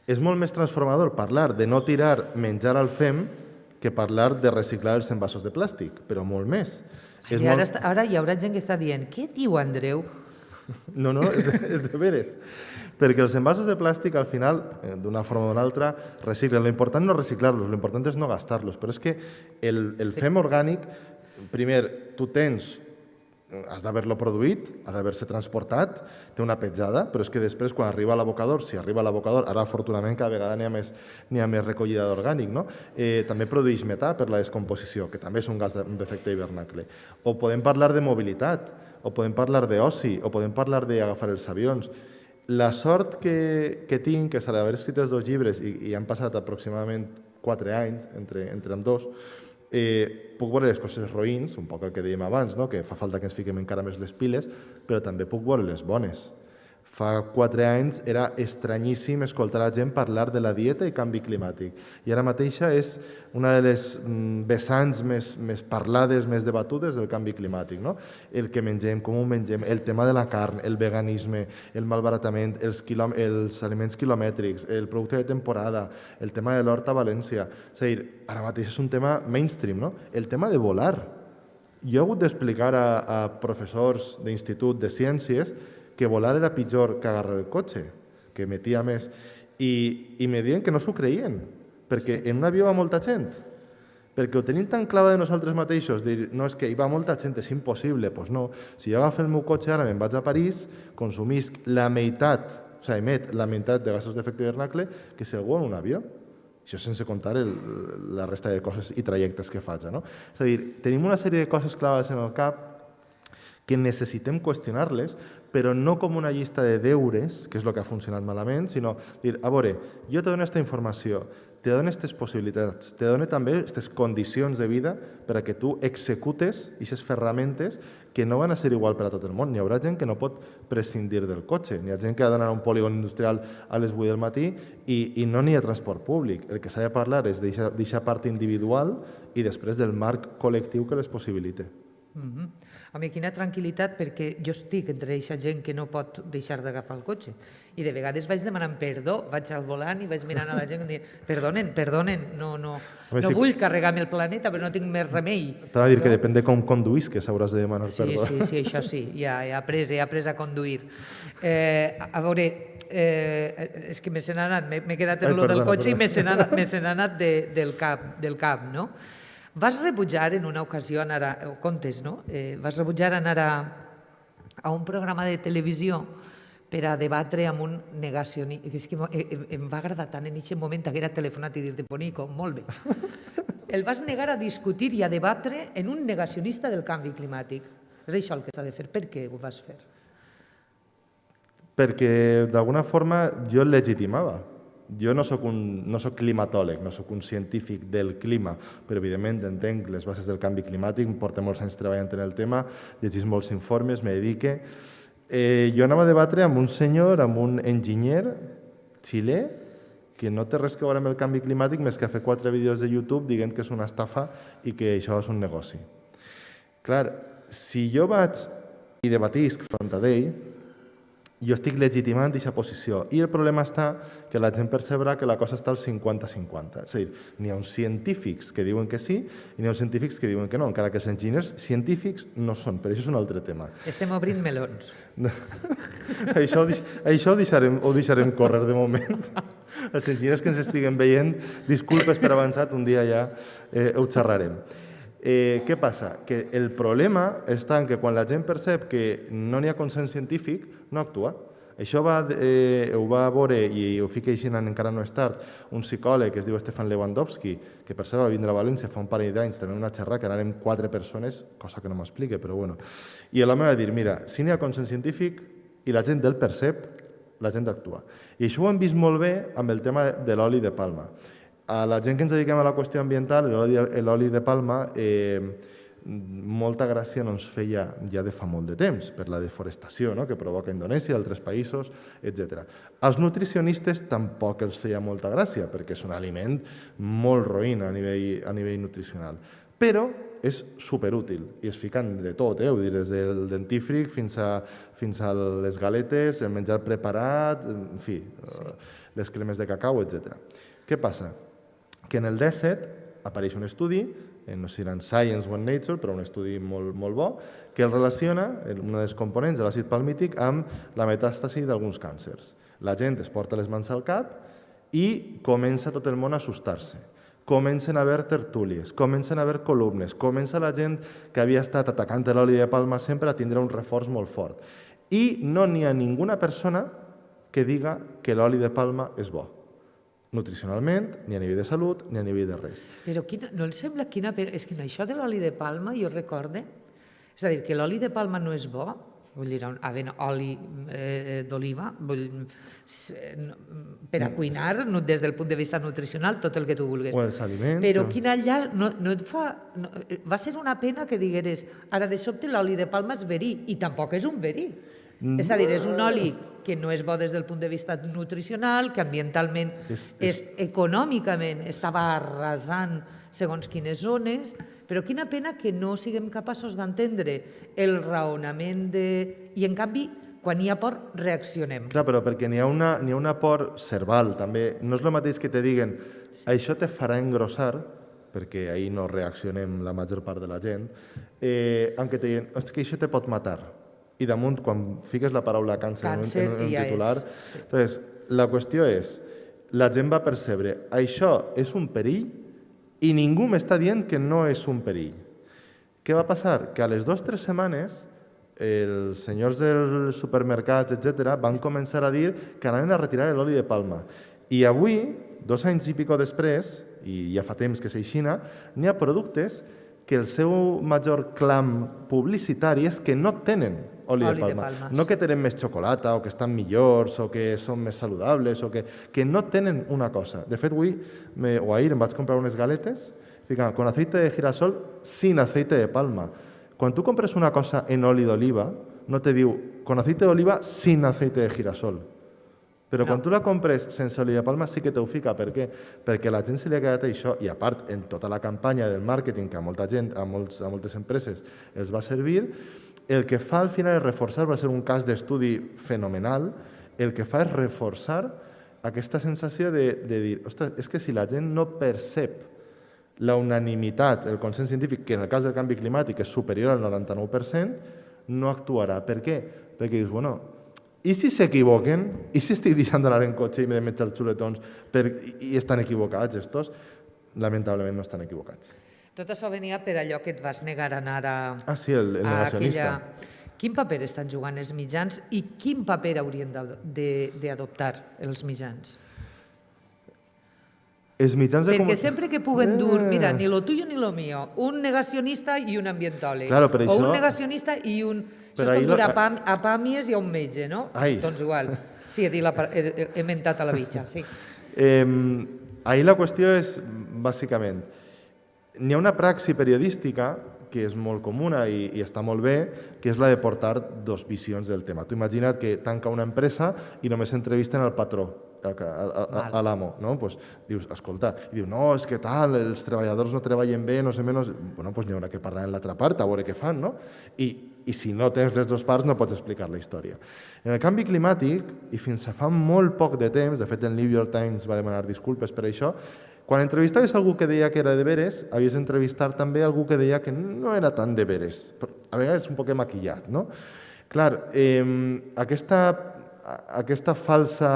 És molt més transformador parlar de no tirar menjar al fem que parlar de reciclar els envasos de plàstic, però molt més. Ara hi haurà gent que està dient, què diu Andreu? No, és de veres. Perquè els envasos de plàstic, al final, d'una forma o d'una altra, reciclen. L'important no és reciclar-los, l'important és no gastar-los. Però és que el fem orgànic, primer, tu has d'haver-lo produït, ha d'haver-se transportat, té una petjada, però és que després, quan arriba a l'abocador, si arriba a l'abocador, ara, afortunadament, cada vegada n'hi ha més recollida d'orgànic, no? També produeix metà per la descomposició, que també és un gas d'efecte hivernacle. O podem parlar de mobilitat, o podem parlar d'oci, o podem parlar d'agafar els avions. La sort que tinc és haver escrit els 2 llibres i han passat aproximadament 4 anys entre ambdós, puc veure les coses roïns, un poc el que dèiem abans, no? Que fa falta que ens fiquem encara més les piles, però també puc veure les bones. Fa 4 anys era estranyíssim escoltar la gent parlar de la dieta i canvi climàtic. I ara mateixa és una de les vessants més parlades, més debatudes del canvi climàtic. No? El que mengem, com ho mengem, el tema de la carn, el veganisme, el malbaratament, els aliments quilomètrics, el producte de temporada, el tema de l'hort a València. És a dir, ara mateix és un tema mainstream, no? El tema de volar. Jo he hagut d'explicar a professors d'institut de ciències que volar era pitjor que agarrar el cotxe, que emetia més, i me diuen que no s'ho creien, perquè en un avió va molta gent, perquè ho tenim tan clara de nosaltres mateixos, dir, no, és que hi va molta gent, és impossible, doncs no, si jo agafo el meu cotxe ara, me'n vaig a París, consumisc la meitat, o sigui, emet la meitat de gasos d'efecte hivernacle que si algú en un avió. Això sense comptar la resta de coses i trajectes que faig. No? És a dir, tenim una sèrie de coses clavades en el cap que necessitem qüestionar-les, però no com una llista de deures, que és el que ha funcionat malament, sinó dir, a veure, jo te dono aquesta informació, te dona aquestes possibilitats, te dona també aquestes condicions de vida per a que tu executes aquestes ferramentes que no van a ser igual per a tot el món. Hi haurà gent que no pot prescindir del cotxe, hi ha gent que ha d'anar a un polígon industrial a les 8 del matí i no n'hi ha transport públic. El que s'ha de parlar és d'aquesta part individual i després del marc col·lectiu que les possibilita. A mi quina tranquil·litat, perquè jo estic entre aquesta gent que no pot deixar d'agafar el cotxe i de vegades vaig demanant perdó, vaig al volant i vaig mirant a la gent i dic, perdonen, no vull carregar-me el planeta, però no tinc més remei. T'anava a dir que depèn de com conduís que s'hauràs de demanar perdó. Sí, això sí, ja he après a conduir. A veure, és que me se n'ha anat, m'he quedat en lo del cotxe i me se n'ha anat del cap, no? Vas rebutjar en una ocasió anar o contes, no? Vas rebutjar anar a un programa de televisió per a debatre amb un negacionista. És que em va agradar tant en aquest moment haver telefonat i dir-te, Bonico, molt bé. El vas negar a discutir i a debatre en un negacionista del canvi climàtic. És això el que s'ha de fer. Per què ho vas fer? Perquè d'alguna forma jo el legitimava. Jo no soc climatòleg, no soc un científic del clima, però evidentment entenc les bases del canvi climàtic, em porto molts anys treballant en el tema, llegís molts informes, me dedique. Jo anava a debatre amb un senyor, amb un enginyer xilè, que no té res que veure amb el canvi climàtic més que fer 4 vídeos de YouTube dient que és una estafa i que això és un negoci. Clar, si jo vaig i debatisc front a d'ell, jo estic legitimant aquesta posició i el problema està que la gent percebrà que la cosa està al 50-50. És a dir, n'hi ha uns científics que diuen que sí i n'hi ha uns científics que diuen que no, encara que els enginyers científics no són, però això és un altre tema. Estem obrint melons. Això ho deixarem córrer de moment. Els enginyers que ens estiguen veient, disculpes per avançat, un dia ja ho xerrarem. Què passa? Que el problema està en que quan la gent percep que no n'hi ha consens científic, no actua. Això ho va veure, i ho fica així encara no és tard, un psicòleg que es diu Stefan Lewandowski, que per cert va vindre a València fa un parell d'anys, també una xerrada, que anàrem 4 persones, cosa que no m'explica, però bueno. I l'home va dir, mira, si n'hi ha consens científic i la gent el percep, la gent actua. I això ho hem vist molt bé amb el tema de l'oli de palma. A la gent que ens dediquem a la qüestió ambiental, l'oli de palma, molta gràcia no ens feia ja de fa molt de temps, per la deforestació que provoca Indonèsia, altres països, etc. Als nutricionistes tampoc els feia molta gràcia, perquè és un aliment molt roïn a nivell nutricional. Però és superútil i es fiquen de tot, vull dir, des del dentífric fins a les galetes, el menjar preparat, en fi, les cremes de cacau, etc. Què passa? Que en el 17 apareix un estudi, no sé si era en Science o en Nature, però un estudi molt bo, que el relaciona, un dels components de l'àcid palmític, amb la metàstasi d'alguns càncers. La gent es porta les mans al cap i comença tot el món a assustar-se. Comencen a haver tertúlies, comencen a haver columnes, comença la gent que havia estat atacant l'oli de palma sempre a tindre un reforç molt fort. I no n'hi ha ninguna persona que diga que l'oli de palma és bo. Nutricionalment, ni a nivell de salut, ni a nivell de res. Però no els sembla quina pena? És que això de l'oli de palma, jo recorde, és a dir, que l'oli de palma no és bo, vull dir, havent oli d'oliva, per a cuinar, des del punt de vista nutricional, tot el que tu vulguis. O els aliments. Però quina allà no et fa... Va ser una pena que digueres, ara de sobte l'oli de palma és verí, i tampoc és un verí. És a dir, és un oli que no és bo des del punt de vista nutricional, que ambientalment, econòmicament, estava arrasant segons quines zones, però quina pena que no siguem capaços d'entendre el raonament de... I, en canvi, quan hi ha por, reaccionem. Clar, però perquè n'hi ha una por cerval, també. No és el mateix que te diguen això te farà engrossar, perquè ahir no reaccionem la major part de la gent, en què te diuen que això te pot matar. I damunt, quan fiques la paraula càncer en un titular... Entonces, la qüestió és, la gent va percebre, això és un perill i ningú m'està dient que no és un perill. Què va passar? Que a les 2 o 3 setmanes els senyors dels supermercats, etc., van començar a dir que anaven a retirar l'oli de palma. I avui, 2 anys i pico després, i ja fa temps que s'eixina, n'hi ha productes que el seu major clam publicitari és que no tenen oli de Oli de palma. palma, No sí. que tenen més xocolata o que estan millors o que són més saludables o que no tenen una cosa. De fet, avui o ahir em vaig comprar unes galetes fica, con aceite de girasol sin aceite de palma. Quan tu compres una cosa en oli d'oliva, no te diu con aceite d'oliva sin aceite de girasol. Però quan tu la compres sense oli de palma sí que t'ho fica. Per què? Perquè a la gent se li ha quedat això i a part en tota la campanya del màrqueting que a molta gent, a moltes empreses els va servir, el que fa al final és reforçar, va ser un cas d'estudi fenomenal, el que fa és reforçar aquesta sensació de dir, ostres, és que si la gent no percep la unanimitat, el consens científic, que en el cas del canvi climàtic és superior al 99%, no actuarà. Per què? Perquè dius, bueno, i si s'equivoquen? I si estic deixant d'anar en cotxe i m'he de menjar els xuletons i estan equivocats estos? Lamentablement no estan equivocats. Tot això venia per allò que et vas negar a anar a... Ah, sí, el negacionista. Quin paper estan jugant els mitjans i quin paper haurien d'adoptar els mitjans? Els mitjans de Perquè sempre que puguen dur, mira, ni lo tuyo ni lo mío, un negacionista i un ambientòleg. Claro, per o això... un negacionista i un... Però això és ahir com dur a pàmies i a un metge, no? Ai. Doncs igual. Sí, he mentat a la bitxa, sí. Ahir la qüestió és, bàsicament, n'hi ha una praxi periodística que és molt comuna i està molt bé, que és la de portar dos visions del tema. Tu imagina't que tanca una empresa i només entrevisten al patró, a l'amo, no? Pues dius, escolta, i diu, no, és que tal, els treballadors no treballen bé, no sé menys... Bueno, pues n'hi haurà que parlar en l'altra part, a veure què fan, no? I si no tens les dues parts no pots explicar la història. En el canvi climàtic, i fins a fa molt poc de temps, de fet el New York Times va demanar disculpes per això, quan entrevistaves algú que deia que era de veres, havies d'entrevistar també algú que deia que no era tan de veres. A vegades un poc maquillat, no? Clar, aquesta falsa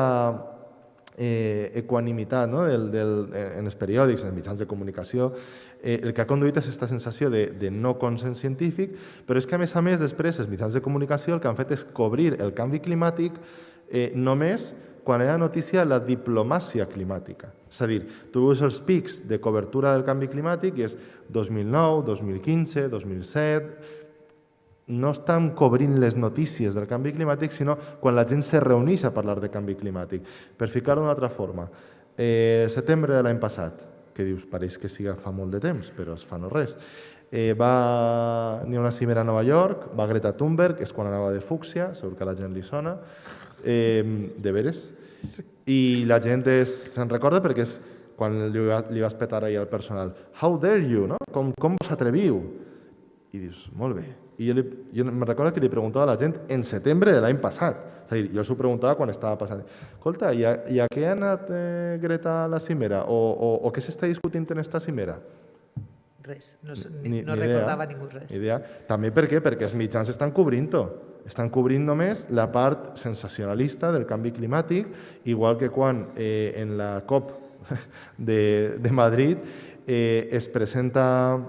equanimitat, no? En els periòdics, en els mitjans de comunicació, el que ha conduït és aquesta sensació de no consens científic, però és que a més després els mitjans de comunicació el que han fet és cobrir el canvi climàtic només quan hi ha notícia la diplomàcia climàtica. És a dir, tu veus els pics de cobertura del canvi climàtic i és 2009, 2015, 2007... No estan cobrint les notícies del canvi climàtic, sinó quan la gent se reuneix a parlar de canvi climàtic. Per ficar-ho d'una altra forma, setembre de l'any passat, que dius, pareix que siga fa molt de temps, però es fa no res, n'hi ha una cimera a Nova York, va Greta Thunberg, és quan anava de fúcsia, segur que a la gent li sona, de veres, i la gent se'n recorda perquè és quan li vas petar ahir al personal, how dare you, no? Com vos atreviu? I dius, molt bé. I jo me'n recordo que li preguntava a la gent en setembre de l'any passat. És a dir, jo s'ho preguntava quan estava passant. Escolta, i a què ha anat Greta a la cimera? O què s'està discutint en aquesta cimera? Res, no recordava ningú res. Idea. També per què? Perquè els mitjans estan cobrint-ho. Estan cobrint només la part sensacionalista del canvi climàtic, igual que quan en la COP de Madrid es presenta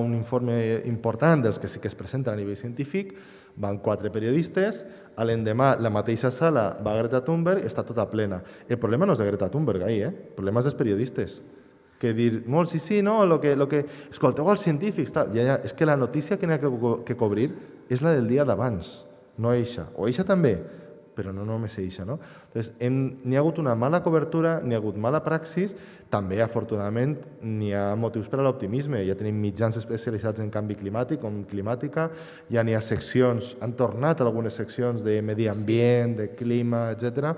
un informe important dels que sí que es presenten a nivell científic, van 4 periodistes, a l'endemà la mateixa sala va Greta Thunberg i està tota plena. El problema no és de Greta Thunberg ahir, el problema és dels periodistes. Que dir, molt sí, no, lo que escolteu als científics, tal. Ja, és que la notícia que n'hi ha que cobrir és la del dia d'abans, no eixa. O eixa també, però no només eixa, no? Entonces, n'hi ha hagut una mala cobertura, n'hi ha hagut mala praxis, també, afortunadament, n'hi ha motius per a l'optimisme. Ja tenim mitjans especialitzats en canvi climàtic, com Climàtica, ja n'hi ha seccions, han tornat algunes seccions de medi ambient, de clima, etc.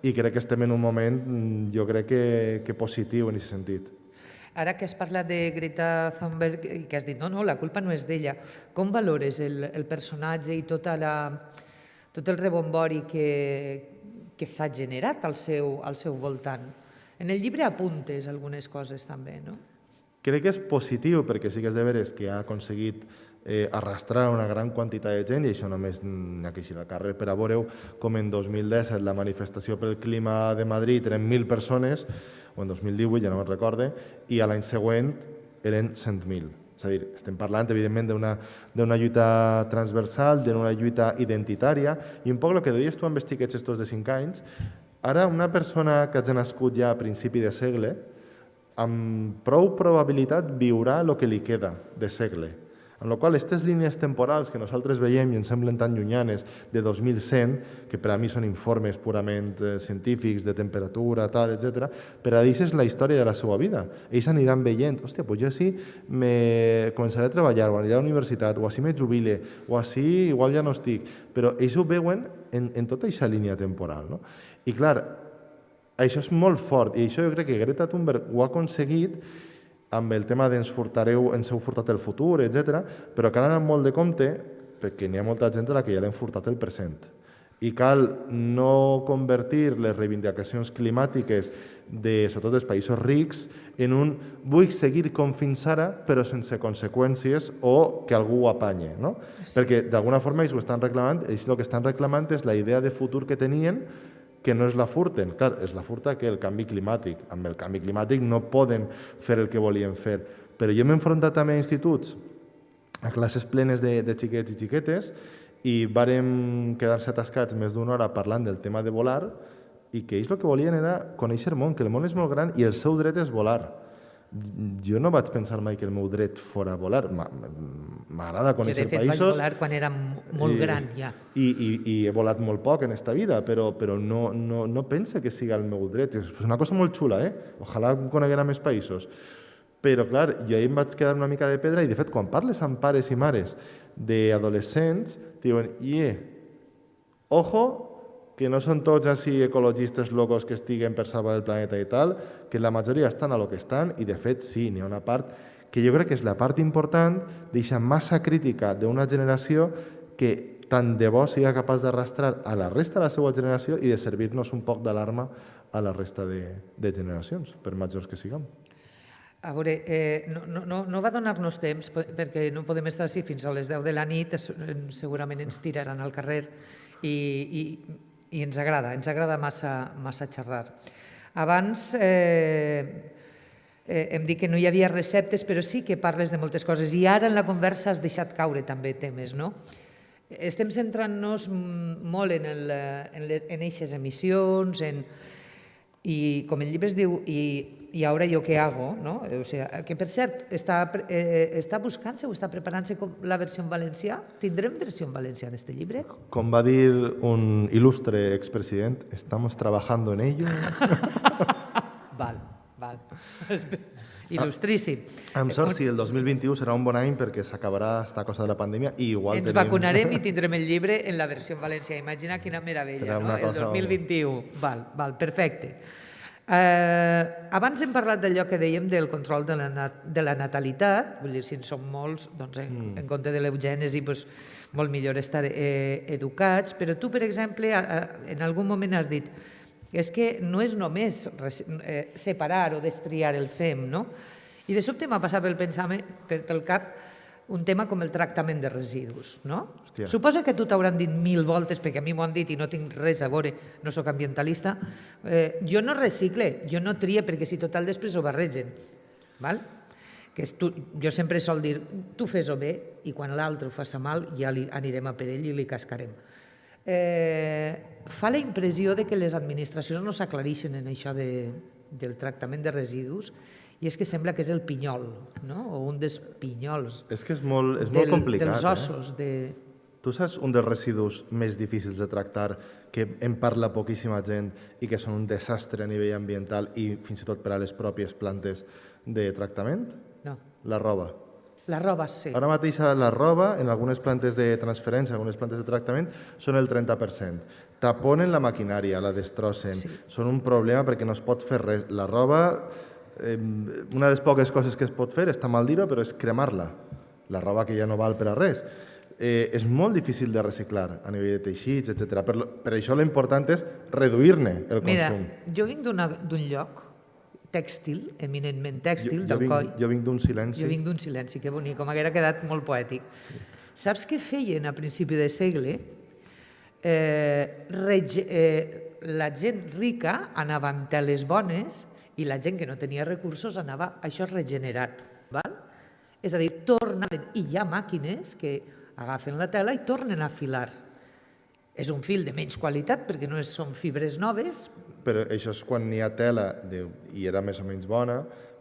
I crec que estem en un moment, jo crec que positiu en aquest sentit. Ara que has parlat de Greta Thunberg i que has dit, no, la culpa no és d'ella, com valores el personatge i tot el rebombori que s'ha generat al seu voltant? En el llibre apuntes algunes coses també, no? Crec que és positiu perquè sí que és de veres que ha aconseguit arrastrar una gran quantitat de gent i això només n'hi ha que eixir al carrer per a veure com en 2017 la manifestació pel clima de Madrid eren 1.000 persones o en 2018, ja no me'n recorde, i a l'any següent eren 100.000. És a dir, estem parlant, evidentment, d'una lluita transversal, d'una lluita identitària, i un poc el que deies tu amb els xiquets estos de 5 anys, ara una persona que hagi nascut ja a principi de segle, amb prou probabilitat viurà el que li queda de segle. En la qual aquestes línies temporals que nosaltres veiem i ens semblen tan llunyanes de 2100, que per a mi són informes purament científics, de temperatura, tal, etc., per a ells és la història de la seva vida. Ells aniran veient, hòstia, doncs jo així començaré a treballar, o aniré a la universitat, o així me jubile, o així igual ja no estic, però ells ho veuen en tota aquesta línia temporal. No? I clar, això és molt fort, i això jo crec que Greta Thunberg ho ha aconseguit amb el tema d'ens heu furtat el futur, etc. Però cal anar molt de compte, perquè n'hi ha molta gent a la que ja l'hem furtat el present. I cal no convertir les reivindicacions climàtiques, sobretot dels països rics, en un vull seguir com fins ara, però sense conseqüències o que algú ho apanye. No? Sí. Perquè d'alguna forma ells ho estan reclamant, ells el que estan reclamant és la idea de futur que tenien, que no es la furten. Clar, es la furta que el canvi climàtic. Amb el canvi climàtic no poden fer el que volien fer. Però jo m'he enfrontat també a instituts, a classes plenes de xiquets i xiquetes, i vàrem quedar-se atascats més d'una hora parlant del tema de volar, i que ells el que volien era conèixer el món, que el món és molt gran i el seu dret és volar. Jo no vaig pensar mai que el meu dret fora volar. M'agrada conèixer països. Jo, de fet, vaig volar quan era molt gran, ja. I he volat molt poc en esta vida, però no pense que siga el meu dret. És una cosa molt xula, Ojalà coneguera més països. Però, clar, jo ahir em vaig quedar una mica de pedra i, de fet, quan parles amb pares i mares d'adolescents, diuen, ojo, que no són tots així ecologistes locos que estiguen per salvar el planeta i tal, que la majoria estan a lo que estan, i de fet sí, n'hi ha una part que jo crec que és la part important d'eixa massa crítica d'una generació que tant de bo sigui capaç d'arrastrar a la resta de la seva generació i de servir-nos un poc d'alarma a la resta de generacions, per majors que siguem. A veure, no va donar-nos temps, perquè no podem estar així fins a les 10 de la nit, segurament ens tiraran al carrer i ens agrada massa xerrar. Abans em dic que no hi havia receptes, però sí que parles de moltes coses, i ara en la conversa has deixat caure també temes, no? Estem centrant-nos molt en eixes emissions, i com el llibre es diu, i ara jo què hago, no? O sigui, que per cert, està buscant-se o està preparant-se la versió en valencià? Tindrem versió en valencià d'este llibre? Com va dir un il·lustre expresident, estamos trabajando en ello. Val. Il·lustríssim. Amb sort, sí, el 2021 serà un bon any perquè s'acabarà esta cosa de la pandèmia i igual ens vacunarem i tindrem el llibre en la versió en valencià. Imagina quina meravella, no? El 2021. Val, perfecte. Abans hem parlat d'allò que dèiem del control de la natalitat, vull dir, si en som molts, doncs en compte de l'eugènesi, molt millor estar educats, però tu, per exemple, en algun moment has dit és que no és només separar o destriar el fem, no? I de sobte m'ha passat pel cap un tema com el tractament de residus, no? Hòstia. Suposa que a tu t'hauran dit 1000 voltes, perquè a mi m'ho han dit i no tinc res a veure, no sóc ambientalista, jo no recicle, jo no trie, perquè si total després ho barregen, val? Jo sempre sol dir, tu fes-ho bé i quan l'altre ho faça mal ja anirem a per ell i li cascarem. Fa la impressió de que les administracions no s'aclareixen en això del tractament de residus, i és que sembla que és el pinyol, no? O un dels pinyols. És que és molt complicat. Dels ossos. Tu saps un dels residus més difícils de tractar, que en parla poquíssima gent i que són un desastre a nivell ambiental i fins i tot per a les pròpies plantes de tractament? No. La roba. La roba, sí. Ara mateix la roba, en algunes plantes de transferència, en algunes plantes de tractament, són el 30%. Taponen la maquinària, la destrossen. Sí. Són un problema perquè no es pot fer res. La roba, una de les poques coses que es pot fer, està mal dir-ho, però és cremar-la. La roba que ja no val per a res. És molt difícil de reciclar a nivell de teixits, etc. Per això l'important és reduir-ne el consum. Mira, jo vinc d'un lloc tèxtil, eminentment tèxtil, d'Alcoi. Jo vinc d'un silenci. Jo vinc d'un silenci, que bonic, com haguera quedat molt poètic. Saps què feien a principi de segle? La gent rica anava amb teles bones i la gent que no tenia recursos anava, això regenerat. Val? És a dir, tornaven, i hi ha màquines que agafen la tela i tornen a filar. És un fil de menys qualitat perquè no són fibres noves. Però això és quan n'hi ha tela i era més o menys bona,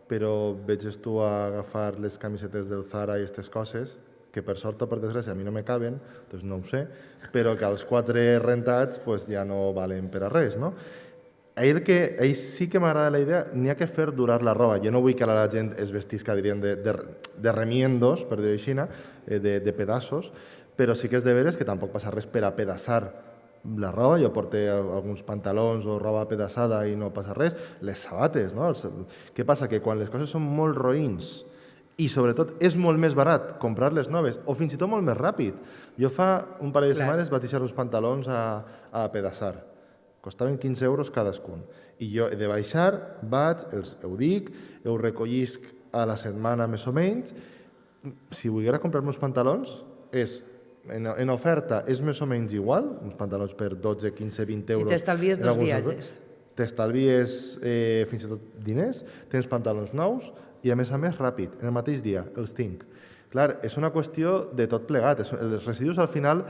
però veges tu a agafar les camisetes del Zara i aquestes coses que per sort o per desgràcia a mi no me caben, doncs no ho sé, però que els 4 rentats pues, ja no valen per a res, no? Ahir sí que m'agrada la idea, n'hi ha que fer durar la roba. Jo no vull que la gent es vestisca, diríem, de remiendos, per dir-ho així, de pedaços, però sí que és de veres que tampoc passa res per a pedaçar la roba. Jo porto alguns pantalons o roba pedaçada i no passa res. Les sabates, no? Què passa? Que quan les coses són molt roïns i sobretot és molt més barat comprar-les noves o fins i tot molt més ràpid. Jo fa un parell de setmanes vaig deixar uns pantalons a pedaçar. Costaven 15 euros cadascun. I jo he de baixar, vaig, ho dic, ho recollisc a la setmana més o menys. Si volguera comprar-me uns pantalons, en oferta és més o menys igual, uns pantalons per 12, 15, 20 euros. I t'estalvies 2 viatges. T'estalvies fins i tot diners, tens pantalons nous i a més ràpid, en el mateix dia, els tinc. Clar, és una qüestió de tot plegat. Els residus al final,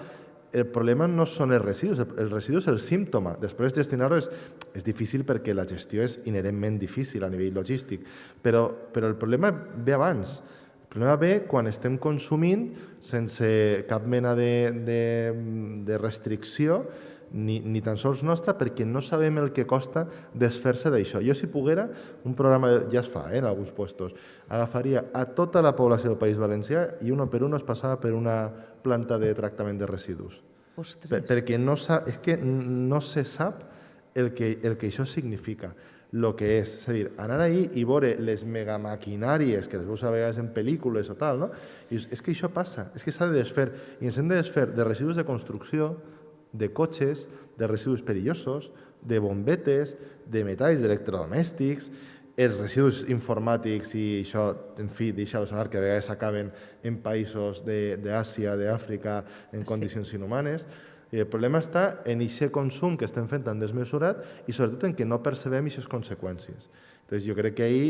el problema no són els residus és el símptoma. Després gestionar-ho és difícil perquè la gestió és inherentment difícil a nivell logístic, però el problema ve abans. El problema ve quan estem consumint sense cap mena de restricció, ni tan sols nostra, perquè no sabem el que costa desfer-se d'això. Jo, si poguera, un programa, ja es fa en alguns llocs, agafaria a tota la població del País Valencià i uno per uno es passava per una planta de tractament de residus. Ostres. Perquè és que no se sap el que això significa, el que és. És a dir, anar ahí i veure les megamaquinàries que les veus a vegades en pel·lícules o tal, no? I és que això passa, és que s'ha de desfer. I ens hem de desfer de residus de construcció, de cotxes, de residus perillosos, de bombetes, de metalls, d'electrodomèstics, els residus informàtics i això, en fi, deixa-ho sonar, que a vegades acaben en països d'Àsia, d'Àfrica, en condicions inhumanes. I el problema està en aquest consum que estem fent tan desmesurat i sobretot en què no percebem aquestes conseqüències. Llavors, jo crec que ahir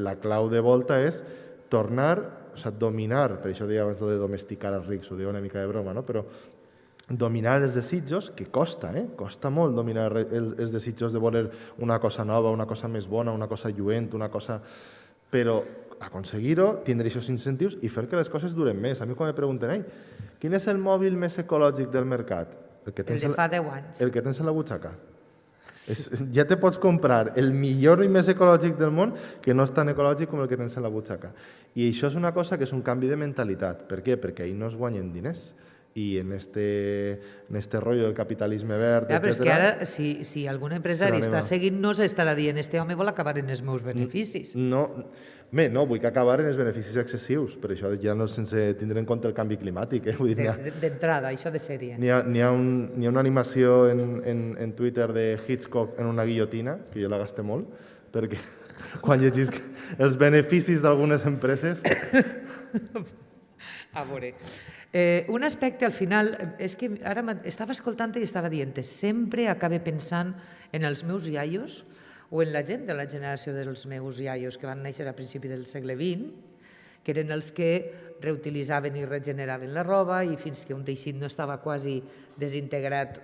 la clau de volta és tornar, o sigui, dominar, per això deia abans de domesticar els rics, ho diu una mica de broma, no? Però dominar els desitjos, que costa, costa molt dominar els desitjos de voler una cosa nova, una cosa més bona, una cosa lluent, una cosa... Però aconseguir-ho, tindre aquests incentius i fer que les coses duren més. A mi quan me pregunten, quin és el mòbil més ecològic del mercat? El de fa 10 anys. El que tens a la butxaca. Ja te pots comprar el millor i més ecològic del món que no és tan ecològic com el que tens a la butxaca. I això és una cosa que és un canvi de mentalitat. Per què? Perquè ahir no es guanyen diners. I en este rotllo del capitalisme verd, però és que ara, si algun empresari està seguint, no s'estarà dient este home vol acabar en els meus beneficis. No, vull que acabar en els beneficis excessius, per això ja no sense tindre en compte el canvi climàtic. D'entrada, això de sèrie. N'hi ha una animació en Twitter de Hitchcock en una guillotina, que jo la gaste molt, perquè quan llegisc els beneficis d'algunes empreses... A veure... un aspecte al final, és que ara estava escoltant i estava dient, sempre acabe pensant en els meus iaios o en la gent de la generació dels meus iaios que van néixer a principi del segle XX, que eren els que reutilitzaven i regeneraven la roba i fins que un teixit no estava quasi desintegrat,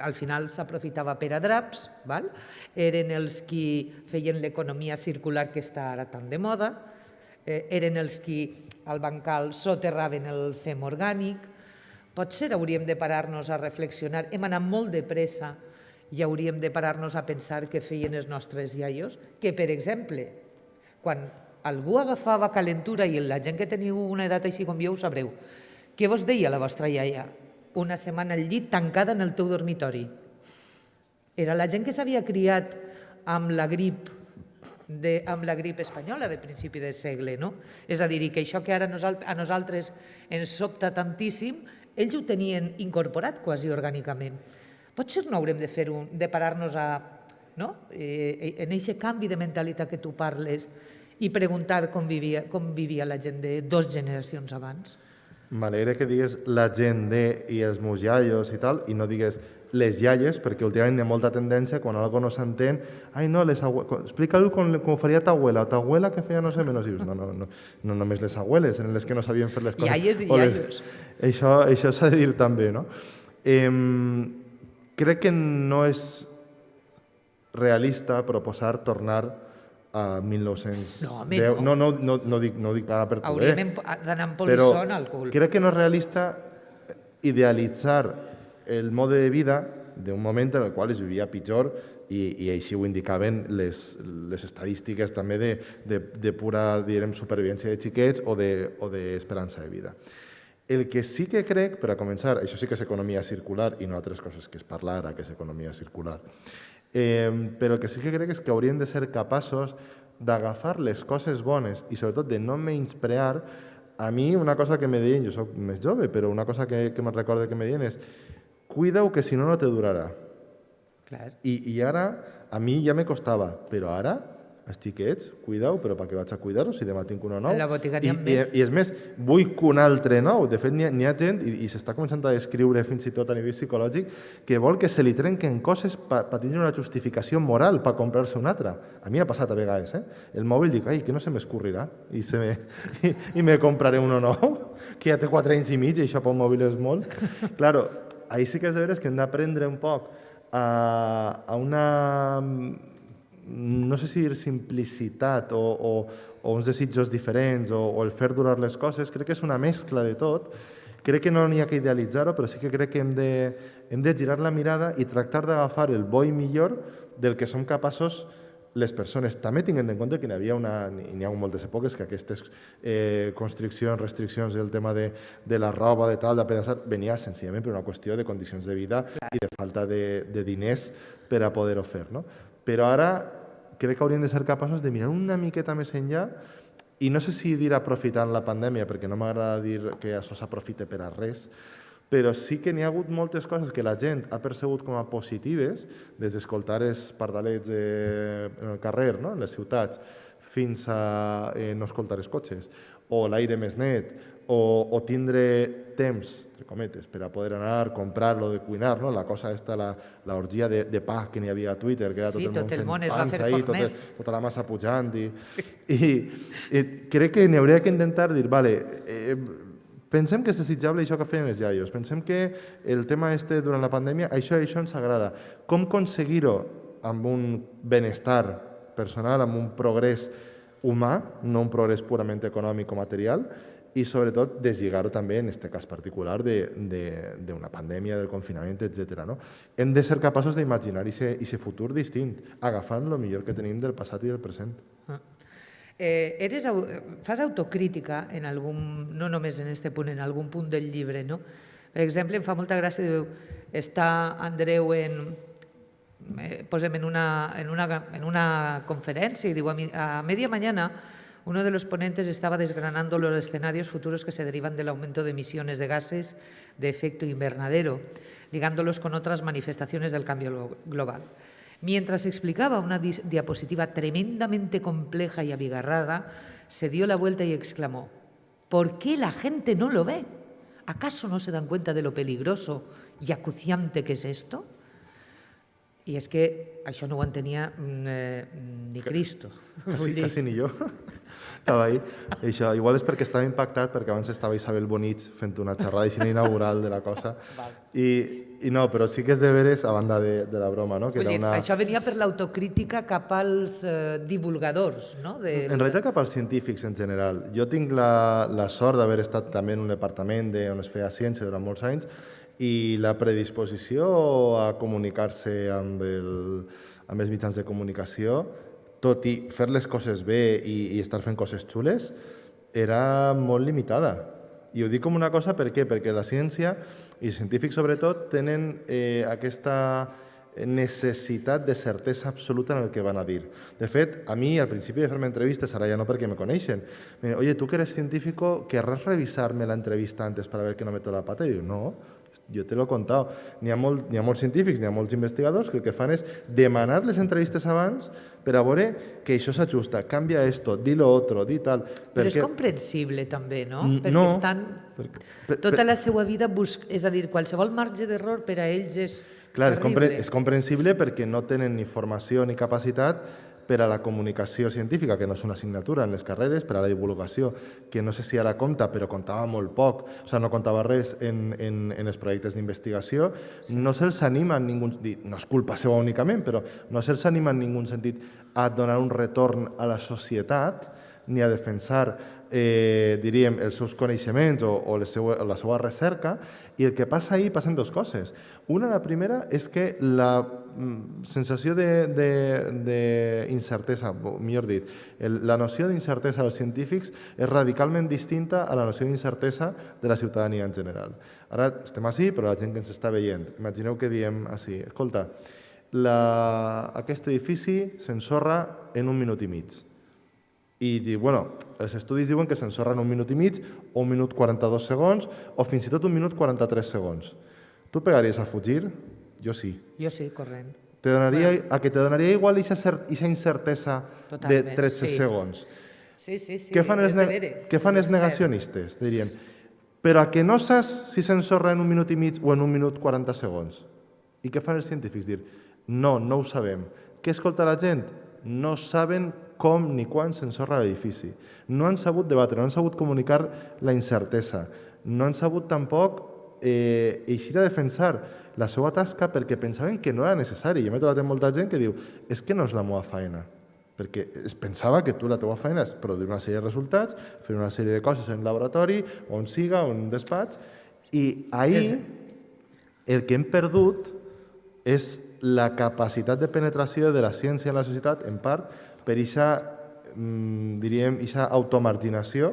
al final s'aprofitava per a draps, eren els que feien l'economia circular que està ara tan de moda, eren els que al bancal soterraven el fem orgànic. Potser hauríem de parar-nos a reflexionar. Hem anat molt de pressa i hauríem de parar-nos a pensar què feien els nostres iaios, que, per exemple, quan algú agafava calentura, i la gent que teniu una edat així com jo ho sabreu, què vos deia la vostra iaia? Una setmana al llit tancada en el teu dormitori. Era la gent que s'havia criat amb la grip espanyola de principi del segle, no? És a dir, que això que ara a nosaltres ens sobta tantíssim, ells ho tenien incorporat quasi orgànicament. Potser no haurem de parar-nos en aquest canvi de mentalitat que tu parles i preguntar com vivia la gent de 2 generacions abans. M'alegra que digues la gent i els meus iaios i tal, i no digues les iaies, perquè últimament hi ha molta tendència, quan algo no s'entén, explica-ho com ho faria ta abuela que feia no sé menys, dius, no només les abueles, eren les que no sabien fer les coses. Iaies i iaios. Això s'ha de dir també, no? Crec que no és realista proposar tornar a 1910. No, home, no. No dic ara per tu, Hauríem d'anar amb però polissón al cul. crec que no és realista idealitzar el mode de vida d'un moment en el qual es vivia pitjor i així ho indicaven les estadístiques també de pura, direm, supervivència de xiquets o d'esperança de vida. El que sí que crec, per a començar, això sí que és economia circular i no altres coses que es parla ara, que és economia circular, però el que sí que crec és que hauríem de ser capaços d'agafar les coses bones i sobretot de no menysprear. A mi una cosa que me deien, jo soc més jove, però una cosa que me'n recordo que me deien és cuida-ho que si no, no te durarà. Clar. I ara, a mi ja me costava, però ara, els xiquets, cuida-ho, però per què vaig a cuidar-ho si demà tinc uno nou? En la botiga n'hi ha més. I és més, vull que un altre nou. De fet, n'hi ha gent, i s'està començant a descriure fins i tot a nivell psicològic, que vol que se li trenquen coses per tenir una justificació moral per comprar-se un altre. A mi ha passat a vegades, El mòbil dic, ai, que no se m'escurrirà, i me compraré uno nou, que ja té 4 anys i mig, i això pel mòbil és molt. Claro, ahí sí que és de veres que hem d'aprendre un poc a una, no sé si dir simplicitat o uns desitjos diferents o el fer durar les coses. Crec que és una mescla de tot. Crec que no n'hi ha que idealitzar-ho, però sí que crec que hem de girar la mirada i tractar d'agafar el bo i millor del que som capaços les persones. També tinguent en compte que n'hi ha moltes èpoques que aquestes constriccions, restriccions del tema de la roba, de tal, de pedaçar, venia senzillament per una qüestió de condicions de vida i de falta de diners per a poder-ho fer. No? Però ara crec que hauríem de ser capaços de mirar una miqueta més enllà i no sé si dir aprofitant la pandèmia, perquè no m'agrada dir que això s'aprofite per a res, però sí que n'hi ha hagut moltes coses que la gent ha percebut com a positives, des d'escoltar els pardalets en el carrer, no? En les ciutats, fins a no escoltar els cotxes, o l'aire més net, o tindre temps, entre cometes, per a poder anar, comprar lo de cuinar, no? La cosa esta, l'orgia de pa que n'hi havia a Twitter, que era sí, tot el món fent pans ahí, tota la massa pujant. I crec que n'hi hauria que intentar dir, vale, pensem que és desitjable això que feien els iaios, pensem que el tema durant la pandèmia, això ens agrada. Com aconseguir-ho amb un benestar personal, amb un progrés humà, no un progrés purament econòmic o material, i sobretot deslligar-ho també, en aquest cas particular, d'una pandèmia, del confinament, etc. No? Hem de ser capaços d'imaginar aquest futur distint, agafant el millor que tenim del passat i del present. Fas autocrítica en algun, no només en aquest punt, en algun punt del llibre, no? Per exemple, em fa molta gràcia, està Andreu posem en una conferència i diu, a media mañana uno de los ponentes estaba desgranando los escenarios futuros que se derivan del aumento de emisiones de gases de efecto invernadero, ligándolos con otras manifestaciones del cambio global. Mientras explicaba una diapositiva tremendamente compleja y abigarrada, se dio la vuelta y exclamó, ¿por qué la gente no lo ve? ¿Acaso no se dan cuenta de lo peligroso y acuciante que es esto? I és que això no ho entenia ni Cristo. Quasi ni jo. Això, igual és perquè estava impactat, perquè abans estava Isabel Bonich fent una xerrada així inaugural de la cosa. I no, però sí que és de veres, a banda de la broma, no? Que Això venia per l'autocrítica cap als divulgadors, no? En realitat cap als científics en general. Jo tinc la sort d'haver estat també en un departament on es feia ciència durant molts anys i la predisposició a comunicar-se amb els mitjans de comunicació, tot i fer les coses bé i estar fent coses xules, era molt limitada. I ho dic com una cosa, per què? Perquè la ciència, i els científics sobretot, tenen aquesta necessitat de certesa absoluta en el que van a dir. De fet, a mi, al principi de fer-me entrevistes, ara ja no perquè me coneixen, me diuen, oye, tú que eres científico, ¿querrás revisarme la entrevista antes para ver que no meto la pata? I dic, no, jo te lo he contado. N'hi ha molts científics, n'hi ha molts investigadors que el que fan és demanar les entrevistes abans per a veure que això s'ajusta, canvia esto, di lo otro, di tal. Però és comprensible també, no? Perquè estan tota la seva vida, és a dir, qualsevol marge d'error per a ells és clar, terrible. és comprensible perquè no tenen ni formació ni capacitat per a la comunicació científica, que no és una assignatura en les carreres, per a la divulgació, que no sé si ara compta, però comptava molt poc, o sigui, no comptava res en els projectes d'investigació, no se'ls anima en ningú... No és culpa seva únicament, però no se'ls anima en ningú sentit a donar un retorn a la societat ni a defensar diríem, els seus coneixements o la seva recerca, i el que passa ahir passen dues coses. Una, la primera, és que la sensació d'incertesa, millor dit, la noció d'incertesa dels científics és radicalment distinta a la noció d'incertesa de la ciutadania en general. Ara estem així, però la gent que ens està veient, imagineu que diem així, escolta, aquest edifici s'ensorra en 1 minut i mig. I diu, bueno, els estudis diuen que s'ensorra en 1 minut i mig, o 1 minut 42 segons, o fins i tot 1 minut 43 segons. Tu pegaries a fugir? Jo sí. Jo sí, corrent. A que te donaria igual aquesta incertesa de 13 segons. Sí. Què fan els negacionistes? Diríem, però a que no saps si s'ensorra en 1 minut i mig o en 1 minut 40 segons? I què fan els científics? Dir, no ho sabem. Què escolta la gent? No saben com ni quan s'ensorra l'edifici. No han sabut debatre, no han sabut comunicar la incertesa, no han sabut tampoc eixir a defensar la seva tasca perquè pensaven que no era necessari. Jo m'he trobat amb molta gent que diu és que no és la meva feina, perquè es pensava que tu la teva feina és produir una sèrie de resultats, fer una sèrie de coses en laboratori, on siga, on despatx, i ahir el que hem perdut és la capacitat de penetració de la ciència en la societat, en part, per aquesta automarginació,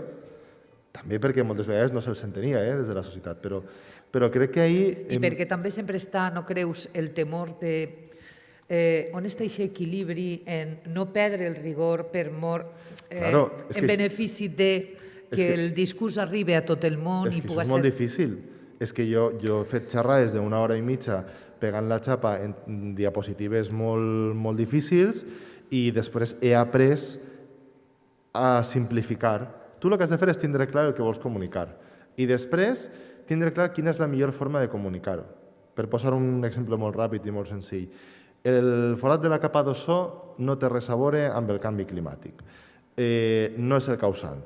també perquè moltes vegades no se'ls entenia des de la societat, però crec que ahir... I perquè també sempre està, no creus, el temor de on està aquest equilibri en no perdre el rigor per mort en benefici de que el discurs arribi a tot el món i pugui ser... És molt difícil. És que jo he fet xerrades d'una hora i mitja pegant la xapa en diapositives molt difícils i després he après a simplificar. Tu el que has de fer és tindre clar el que vols comunicar i després tindre clar quina és la millor forma de comunicar-ho. Per posar un exemple molt ràpid i molt senzill, el forat de la capa d'ozó no té res a veure amb el canvi climàtic. No és el causant.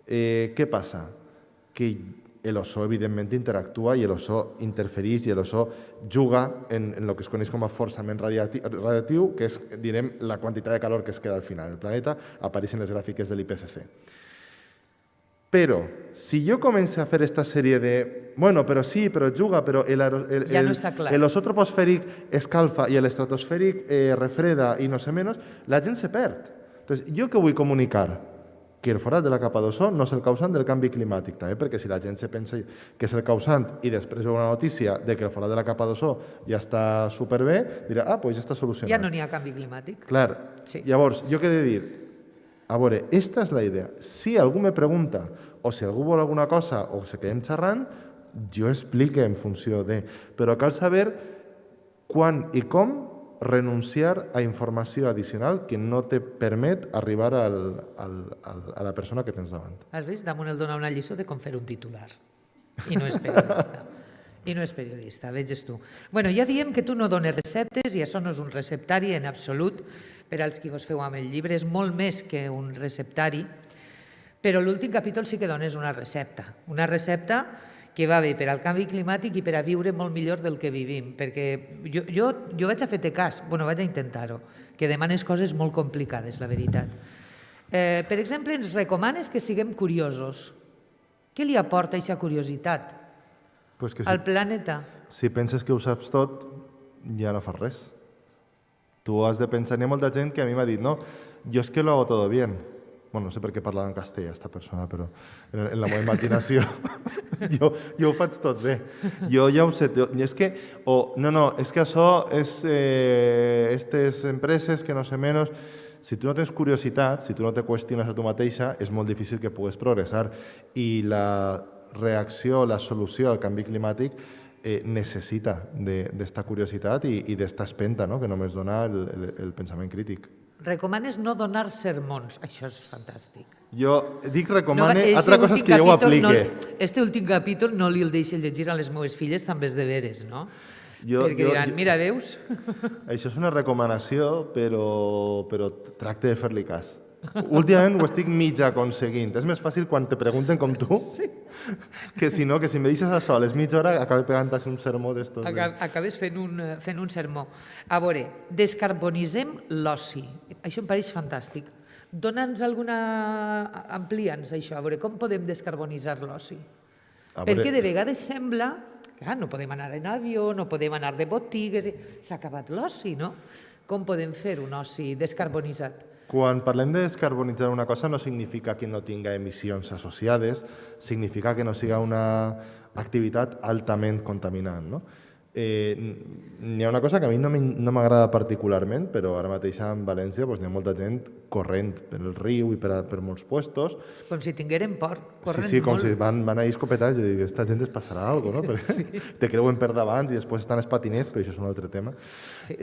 Què passa? Que l'ozó, evidentment, interactua i l'ozó interfereix i l'ozó juga en el que es coneix com a forçament radiatiu, que és, direm, la quantitat de calor que es queda al final. El planeta apareix en les gràfiques de l'IPCC. Però, si jo començo a fer aquesta sèrie de... Bueno, però sí, però juga, però ja no està clar. l'ozó troposfèric escalfa i l'estratosfèric refreda i no sé menys, la gent se perd. Entonces, jo què vull comunicar? Que el forat de la capa d'ozó no és el causant del canvi climàtic, també perquè si la gent se pensa que és el causant i després veu una notícia de que el forat de la capa d'ozó ja està superbé, dirà, doncs ja està solucionat. Ja no n'hi ha canvi climàtic. Clar. Sí. Llavors, jo què he de dir? A veure, esta és la idea. Si algú me pregunta o si algú vol alguna cosa o se quedem xerrant, jo explique en funció de... Però cal saber quan i com renunciar a informació addicional que no te permet arribar a la persona que tens davant. Has vist? Damunt el dona una lliçó de com fer un titular. I no és periodista. I no és periodista, veges tu. Bueno, ja diem que tu no dones receptes i això no és un receptari en absolut per als qui vos feu amb el llibre, és molt més que un receptari, però l'últim capítol sí que dones una recepta que va bé per al canvi climàtic i per a viure molt millor del que vivim, perquè jo vaig a fer-te cas, vaig a intentar-ho, que demanes coses molt complicades, la veritat. Per exemple, ens recomanes que siguem curiosos. Què li aporta aquesta curiositat al planeta? Si penses que ho saps tot, ja no fas res. Tu has de pensar, hi ha molta gent que a mi m'ha dit, no, jo és que lo hago todo bien. Bueno, no sé per què parlava en castellà, esta persona, però en la meva imaginació jo ho faig tot bé. Jo ja ho sé. És que això és aquestes empreses que no sé menys... Si tu no tens curiositat, si tu no te qüestiones a tu mateixa, és molt difícil que pugues progressar. I la reacció, la solució al canvi climàtic necessita d'esta curiositat i d'esta espenta que només dona el pensament crític. Recomanes no donar sermons. Això és fantàstic. Jo dic recomane, altra cosa és que jo ho aplique. Este últim capítol no li el deixo llegir a les meves filles, també és de veres, no? Perquè diran, mira, veus? Això és una recomanació, però tracte de fer-li cas. Últimament ho estic mig aconseguint. És més fàcil quan te pregunten com tu, que si no, que si me deixes a soles mitja hora acabé pegant-te un sermó d'estos. Acabes fent un sermó. A veure, descarbonitzem l'oci. Això em pareix fantàstic. Dóna'ns alguna... Amplia'ns això, a veure, com podem descarbonitzar l'oci? Perquè de vegades sembla... Clar, no podem anar en avió, no podem anar de botigues... S'ha acabat l'oci, no? Com podem fer un oci descarbonitzat? Quan parlem de descarbonitzar una cosa no significa que no tinga emissions associades, significa que no siga una activitat altament contaminant. No? N'hi ha una cosa que a mi no m'agrada particularment, però ara mateix en València n'hi ha molta gent corrent pel riu i per molts puestos. Com si tingueren por, corrent sí, com molt. si van ahí escopetats. Jo dic, esta gent es passarà alguna cosa, no? Perquè te creuen per davant i després estan els patinets, però això és un altre tema. Sí.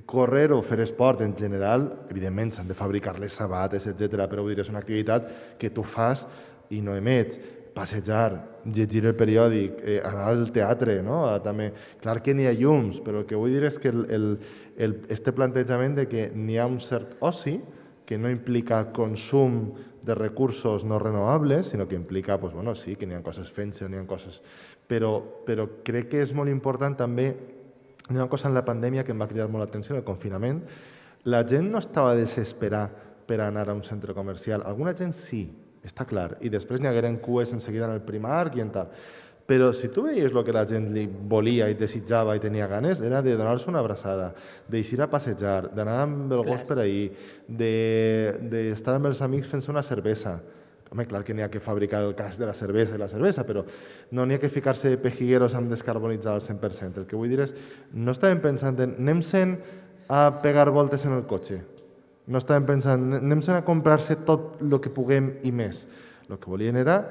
Correr o fer esport en general, evidentment s'han de fabricar les sabates, etc. però vull dir, és una activitat que tu fas i no emets. Passejar, llegir el periòdic, anar al teatre, no? També. Clar que n'hi ha llums, però el que vull dir és que este plantejament de que n'hi ha un cert oci que no implica consum de recursos no renovables, sinó que implica, pues, bueno, sí, que n'hi ha coses fent-se, n'hi ha coses... Però crec que és molt important també una cosa en la pandèmia que em va cridar molt l'atenció, el confinament. La gent no estava desesperada per anar a un centre comercial. Alguna gent sí, està clar. I després n'hi hagueren cues en seguida en el Primark i en tal. Però si tu veies el que la gent li volia i desitjava i tenia ganes, era de donar-se una abraçada, d'eixir a passejar, d'anar amb el gos per ahir, d'estar amb els amics fent-se una cervesa. Home, clar que n'hi ha que fabricar el cas de la cervesa i la cervesa, però no n'hi ha que ficar-se pejigueros amb descarbonitzar al 100%. El que vull dir és, no estàvem pensant en anem-se'n a pegar voltes en el cotxe, no estàvem pensant anem-se'n a comprar-se tot el que puguem i més. El que volien era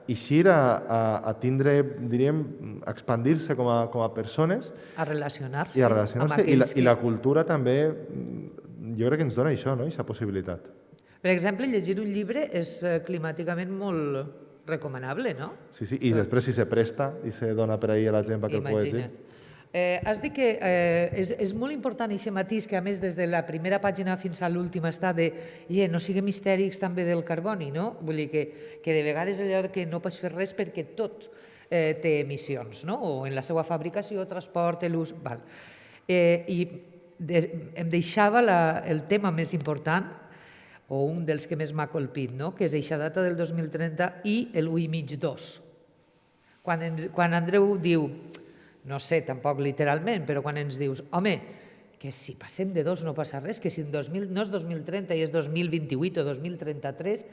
eixir a tindre, diríem, a expandir-se com a persones. A relacionar-se. I a relacionar-se. I la cultura també, jo crec que ens dona això, no?, aquesta possibilitat. Per exemple, llegir un llibre és climàticament molt recomanable, no? Sí, i després si se presta i se dona per ahir a la gent perquè el pugui llegir. Has dit que és molt important aquest matís que, a més, des de la primera pàgina fins a l'última està de no siguem histèrics també del carboni, no? Vull dir que de vegades allò que no pots fer res perquè tot té emissions, no? O en la seva fabricació, transport, l'ús... I em deixava el tema més important, o un dels que més m'ha colpit, no? Que és eixa data del 2030 i el 1,5-2. Quan Andreu diu, no sé, tampoc literalment, però quan ens dius, home, que si passem de 2 no passa res, que si no és 2030 i és 2028 o 2033,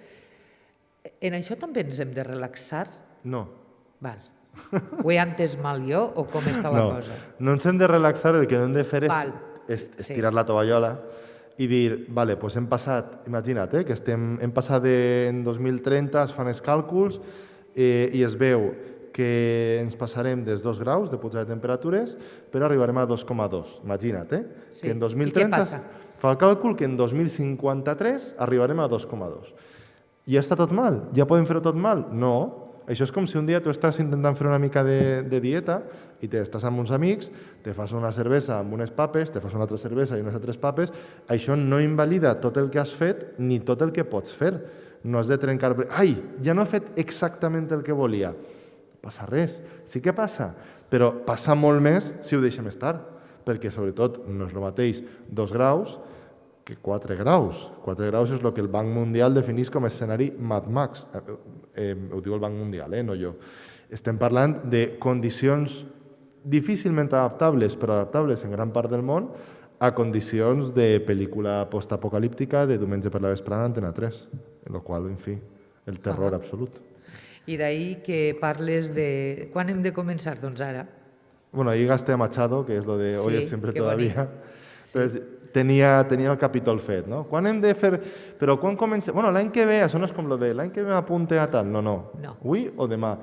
en això també ens hem de relaxar? No. Val. Ho he entès mal jo o com està la cosa? No ens hem de relaxar, el que no hem de fer és tirar la tovallola i dir, vale, doncs hem passat, imagina't, que hem passat en 2030, es fan els càlculs i es veu que ens passarem dels 2 graus de pujada de temperatures, però arribarem a 2,2. Imagina't, sí. Que en 2030... I què passa? Fa el càlcul que en 2053 arribarem a 2,2. Ja està tot mal? Ja podem fer-ho tot mal? No. Això és com si un dia tu estàs intentant fer una mica de dieta i estàs amb uns amics, te fas una cervesa amb unes papes, te fas una altra cervesa i unes altres papes. Això no invalida tot el que has fet ni tot el que pots fer. No has de trencar... Ai, ja no he fet exactament el que volia. No passa res. Sí que passa, però passa molt més si ho deixem estar, perquè sobretot no és el mateix 2 graus que 4 graus. 4 graus és el que el Banc Mundial defineix com a escenari Mad Max. Ho diu el Banc Mundial, no jo. Estem parlant de condicions difícilment adaptables, però adaptables en gran part del món, a condicions de pel·lícula postapocalíptica de diumenge per la vesprada a Antena 3, en la qual, en fi, el terror absolut. I d'ahir que parles de... Quan hem de començar? Doncs ara. Bueno, ahí gasté a Machado, que és lo de hoy es siempre todavía. Sí. Entonces, tenia el capítol fet, no? Quan hem de fer... Però quan comencem... Bueno, l'any que ve, això no és com lo de l'any que ve m'apunte a tal. No. Avui o demà.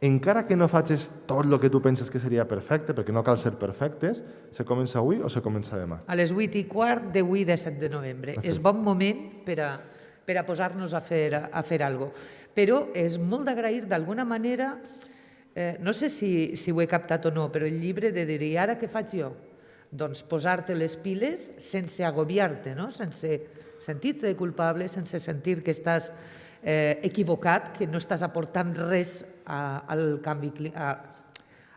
Encara que no facis tot el que tu penses que seria perfecte, perquè no cal ser perfectes, se comença avui o se comença demà? A les 8:15 d'avui, 17 de novembre. Perfecte. És bon moment per a posar-nos a fer alguna cosa. Però és molt d'agrair, d'alguna manera, no sé si ho he captat o no, però el llibre de dir, i ara què faig jo? Doncs posar-te les piles sense agobiar-te, no? Sense sentir-te culpable, sense sentir que estàs equivocat, que no estàs aportant res al canvi climàtic,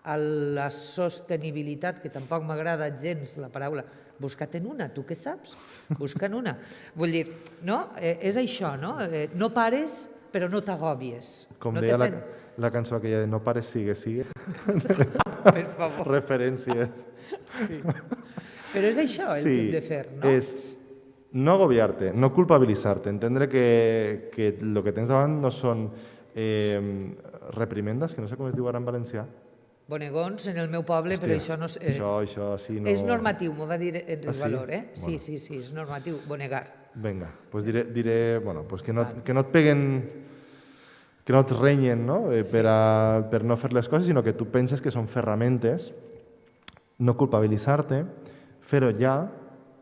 a la sostenibilitat, que tampoc m'agrada gens la paraula. Busca't en una, tu què saps? Busca'n una. Vull dir, no? És això, no? No pares, però no t'agòbies. Com deia la cançó aquella de No pares, sigue, sigue. Per favor. Referències. Sí. Però és això el que hem de fer, no? És no agobiar-te, no culpabilitzar-te, entendre que el que tens davant no són reprimendes, que no sé com es diu ara en valencià. Bonegons en el meu poble, però això no és... Això sí, no... És normatiu, m'ho va dir Enric Valor, eh? Bueno. Sí, és normatiu, bonegar. Vinga, doncs diré bueno, pues que no et peguen, que no et renyen, no? Per no fer les coses, sinó que tu penses que són ferramentes, no culpabilitzar-te, fer-ho ja,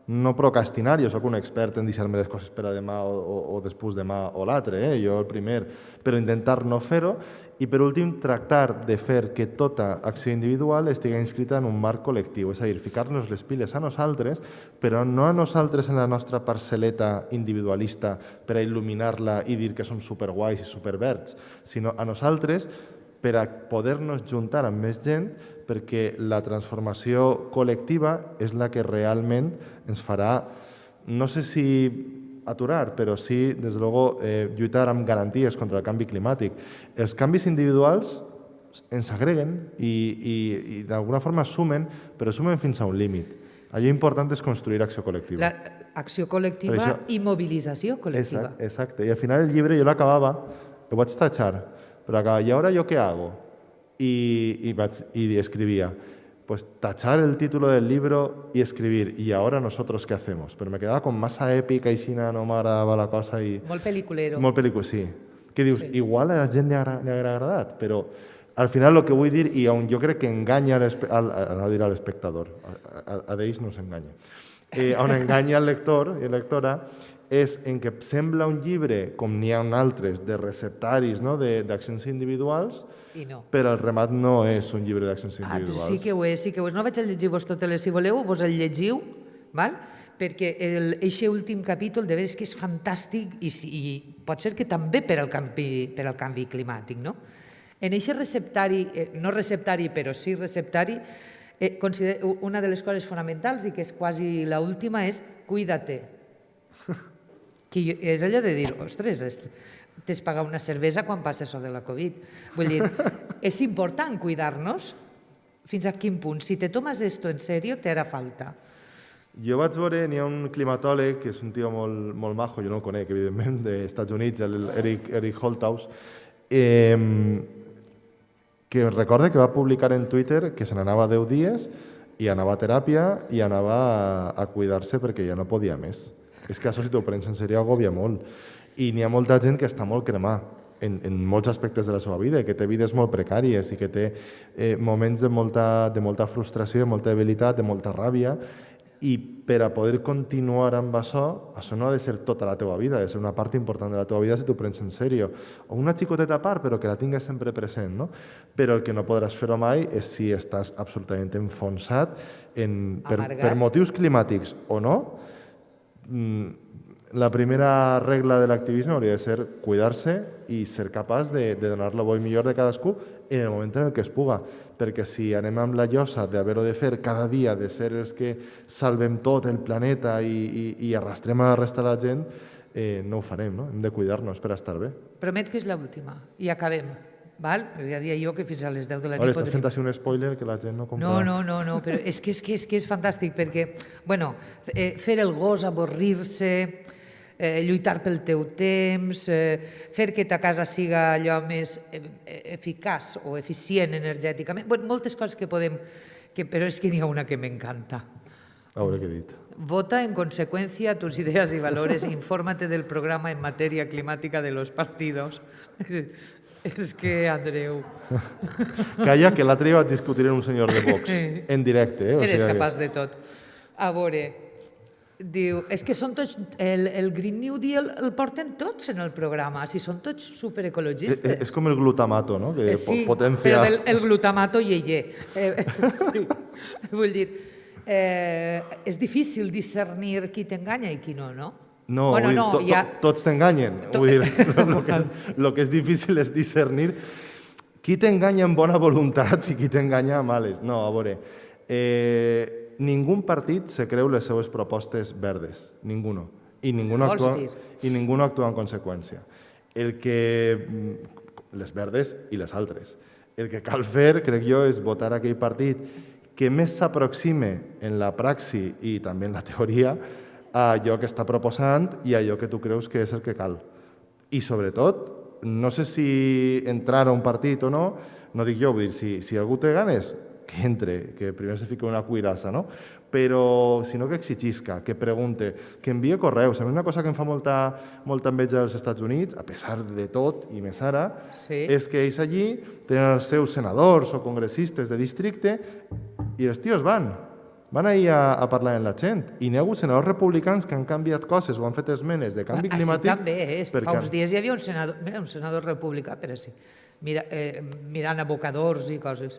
no procrastinar. Jo sóc un expert en deixar-me les coses per a demà o després demà o l'altre, jo el primer, però intentar no fer-ho. I per últim, tractar de fer que tota acció individual estigui inscrita en un marc col·lectiu, és a dir, ficar-nos les piles a nosaltres, però no a nosaltres en la nostra parcel·leta individualista per a il·luminar-la i dir que som superguais i superverds, sinó a nosaltres per a poder-nos juntar amb més gent, perquè la transformació col·lectiva és la que realment ens farà, no sé si aturar, però sí, des de luego, lluitar amb garanties contra el canvi climàtic. Els canvis individuals ens agreguen i d'alguna forma sumen, però sumen fins a un límit. Allò important és construir acció col·lectiva. Acció col·lectiva i mobilització col·lectiva. Exacte. I al final el llibre jo l'acabava, ho vaig tatxar, però acabava, ¿y ahora yo qué hago? Y escribía, pues tachar el título del libro y escribir, ¿y ahora nosotros qué hacemos? Pero me quedaba con massa èpica i aixina no m'agradava la cosa. Molt pel·liculero. Molt pel·lícula, sí. Que dius, igual a la gent li ha agradat, però al final el que vull dir, i on jo crec que enganya, no dirà l'espectador, a d'ells no s'enganya, on enganya el lector i la lectora, és en què sembla un llibre, com n'hi ha altres, de receptaris, no? D'accions individuals, però el remat no és un llibre d'accions individuals. Sí que ho és, sí que ho és. No vaig a llegir-vos totes, si voleu, vos el llegiu, val? Perquè aquest últim capítol de veres que és fantàstic i pot ser que també per al canvi climàtic, no? En aquest receptari, no receptari, però sí receptari, una de les coses fonamentals i que és quasi l'última és cuida-te. Que és allò de dir, ostres, t'has pagat una cervesa quan passa això de la Covid. Vull dir, és important cuidar-nos fins a quin punt. Si te tomes esto en serio, te hará falta. Jo vaig veure, n'hi ha un climatòleg, que és un tio molt majo, jo no el conec, evidentment, dels Estats Units, l'Eric Holthaus, que recorda que va publicar en Twitter que se n'anava 10 dies i anava a teràpia i anava a cuidar-se perquè ja no podia més. És que això, si t'ho prens en sèrio, agòbia molt. I n'hi ha molta gent que està molt cremada en molts aspectes de la seva vida, que té vides molt precàries i que té moments de molta frustració, de molta debilitat, de molta ràbia, i per a poder continuar amb això no ha de ser tota la teva vida, ha de ser una part important de la teva vida si t'ho prens en sèrio. O una xicoteta part, però que la tingues sempre present, no? Però el que no podràs fer-ho mai és si estàs absolutament enfonsat per motius climàtics o no. La primera regla de l'activisme hauria de ser cuidar-se i ser capaç de donar lo bo i millor de cadascú en el moment en què es puga, perquè si anem amb la llosa d'haver-ho de fer cada dia, de ser els que salvem tot el planeta i arrastrem a la resta de la gent, no ho farem, no? Hem de cuidar-nos per estar bé. Promet que és l'última i acabem. Val? Ja dia jo que fins a les 10 de la nit... Ara estàs fent així un spoiler que la gent no comprarà. No, però és que és fantàstic perquè, bueno, fer el gos, avorrir-se, lluitar pel teu temps, fer que ta casa siga allò més eficaç o eficient energèticament, moltes coses que podem... Però és que n'hi ha una que m'encanta. A veure què he dit. Vota en consecuencia tus ideas y valores, infórmate del programa en materia climática de los partidos. És que, Andreu... Calla, que l'altre dia vaig discutir amb un senyor de Vox, en directe. Eres capaç de tot. A veure, Diu, és que són tots... El Green New Deal el porten tots en el programa, si són tots superecologistes. És com el glutamato, no? Que Sí, potencia... però el glutamato ieye. Sí, vull dir, és difícil discernir qui t'enganya i qui no, no? No, Bueno, vull dir, tots t'enganyen. Vull dir, el que és difícil és discernir qui t'enganya amb bona voluntat i qui t'enganya amb males. No, a veure, ningú partit se creu les seues propostes verdes, ningú. I ningú no actua en conseqüència. Les verdes i les altres. El que cal fer, crec jo, és votar aquell partit que més s'aproxime en la praxi i també en la teoria a allò que està proposant i a allò que tu creus que és el que cal. I sobretot, no sé si entrar a un partit o no, no dic jo, vull dir, si algú té ganes, que entre, que primer se fiqui una cuirassa, no? Però, si no, que exigisca, que pregunte, que envie correus. A mi una cosa que em fa molta enveja dels Estats Units, a pesar de tot, i més ara, és que ells allí tenen els seus senadors o congressistes de districte i els tios van ahir a parlar amb la gent. I n'hi ha hagut senadors republicans que han canviat coses o han fet esmenes de canvi climàtic. Així també, fa uns dies hi havia un senador republicà, però sí, mirant abocadors i coses.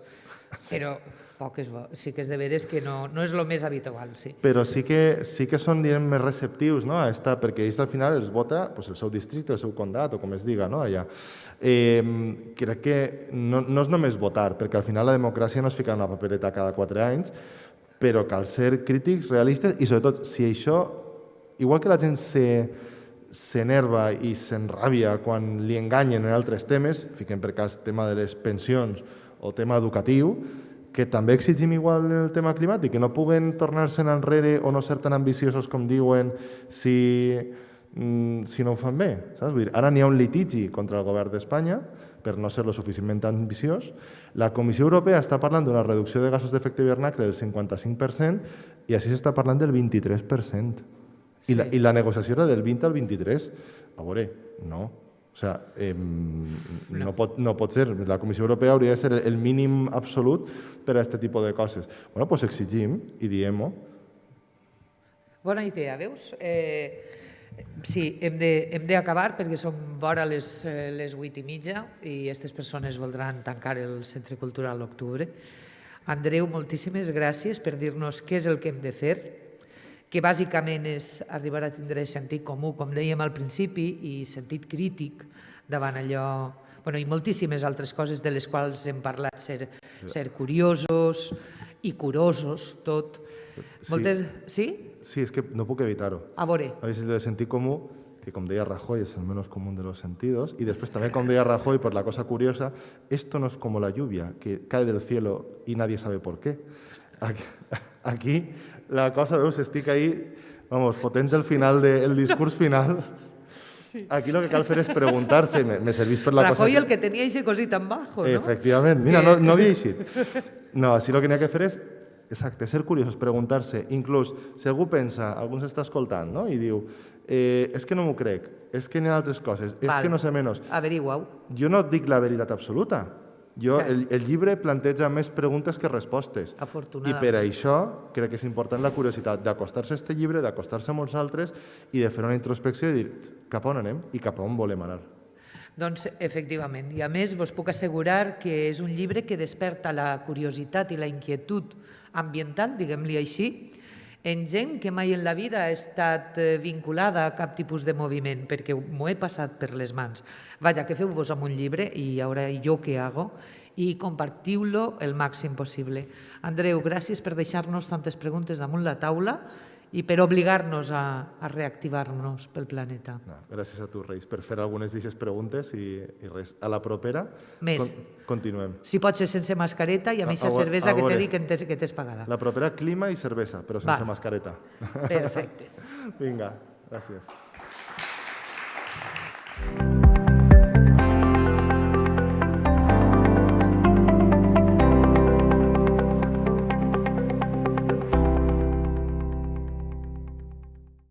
Però poques, sí que és de veres que no és el més habitual, sí. Però sí que són, diguem, més receptius, no?, perquè ells al final els vota el seu districte, el seu condat, o com es diga, no?, allà. Crec que no és només votar, perquè al final la democràcia no es fica en una papereta cada 4 anys, però cal ser crítics, realistes, i sobretot, si això, igual que la gent s'enerva i s'enràbia quan li enganyen en altres temes, fiquem per cas tema de les pensions o tema educatiu, que també exigim igual el tema climàtic, que no puguen tornar-se'n enrere o no ser tan ambiciosos com diuen si no ho fan bé. Saps? Vull dir, ara n'hi ha un litigi contra el govern d'Espanya per no ser lo suficientment ambiciós. La Comissió Europea està parlant d'una reducció de gasos d'efecte hivernacle del 55% i així s'està parlant del 23%. I la negociació era del 20 al 23. A veure, no. O sigui, no pot ser. La Comissió Europea hauria de ser el mínim absolut per a aquest tipus de coses. Bueno, doncs exigim i diem-ho. Bona idea, veus? Sí, hem d'acabar perquè són vora les 8:30 i aquestes persones voldran tancar el Centre Cultural a l'octubre. Andreu, moltíssimes gràcies per dir-nos què és el que hem de fer, que bàsicament és arribar a tindre sentit comú, com dèiem al principi, i sentit crític davant allò, i moltíssimes altres coses de les quals hem parlat, ser curiosos i curosos, tot. Sí? Sí, és que no puc evitar-ho. A veure. A veure, el sentit comú, que com deia Rajoy, es el menos común de los sentidos, y después también, como decía Rajoy, por la cosa curiosa, esto no es como la lluvia, que cae del cielo y nadie sabe por qué. Aquí la cosa, veus, estic ahí, vamos, fotent el final del discurs final. Aquí lo que cal fer és preguntar-se, me servís per la cosa... Rajoy el que tenia eixe cosit en bajo, no? Efectivament, mira, no havia eixit. No, així el que n'hi ha que fer és, exacte, ser curiosos, preguntar-se, inclús, si algú pensa, algú s'està escoltant, no?, i diu, és que no m'ho crec, és que n'hi ha altres coses, és que no sé menys. Averigua-ho. Jo no dic la veritat absoluta. El llibre planteja més preguntes que respostes. Afortunadament. I per això crec que és important la curiositat d'acostar-se a aquest llibre, d'acostar-se a molts altres i de fer una introspecció i dir cap on anem i cap on volem anar. Doncs, efectivament. I a més, vos puc assegurar que és un llibre que desperta la curiositat i la inquietud ambiental, diguem-li així, en gent que mai en la vida ha estat vinculada a cap tipus de moviment, perquè m'ho he passat per les mans. Vaja, que feu-vos amb un llibre, i ara jo què hago, i compartiu-lo el màxim possible. Andreu, gràcies per deixar-nos tantes preguntes damunt la taula i per obligar-nos a reactivar-nos pel planeta. Gràcies a tu, Reis, per fer algunes d'aquestes preguntes i res. A la propera continuem. Si pot ser sense mascareta i a mitja cervesa que t'he dit que t'és pagada. La propera, clima i cervesa, però sense mascareta. Perfecte. Vinga, gràcies.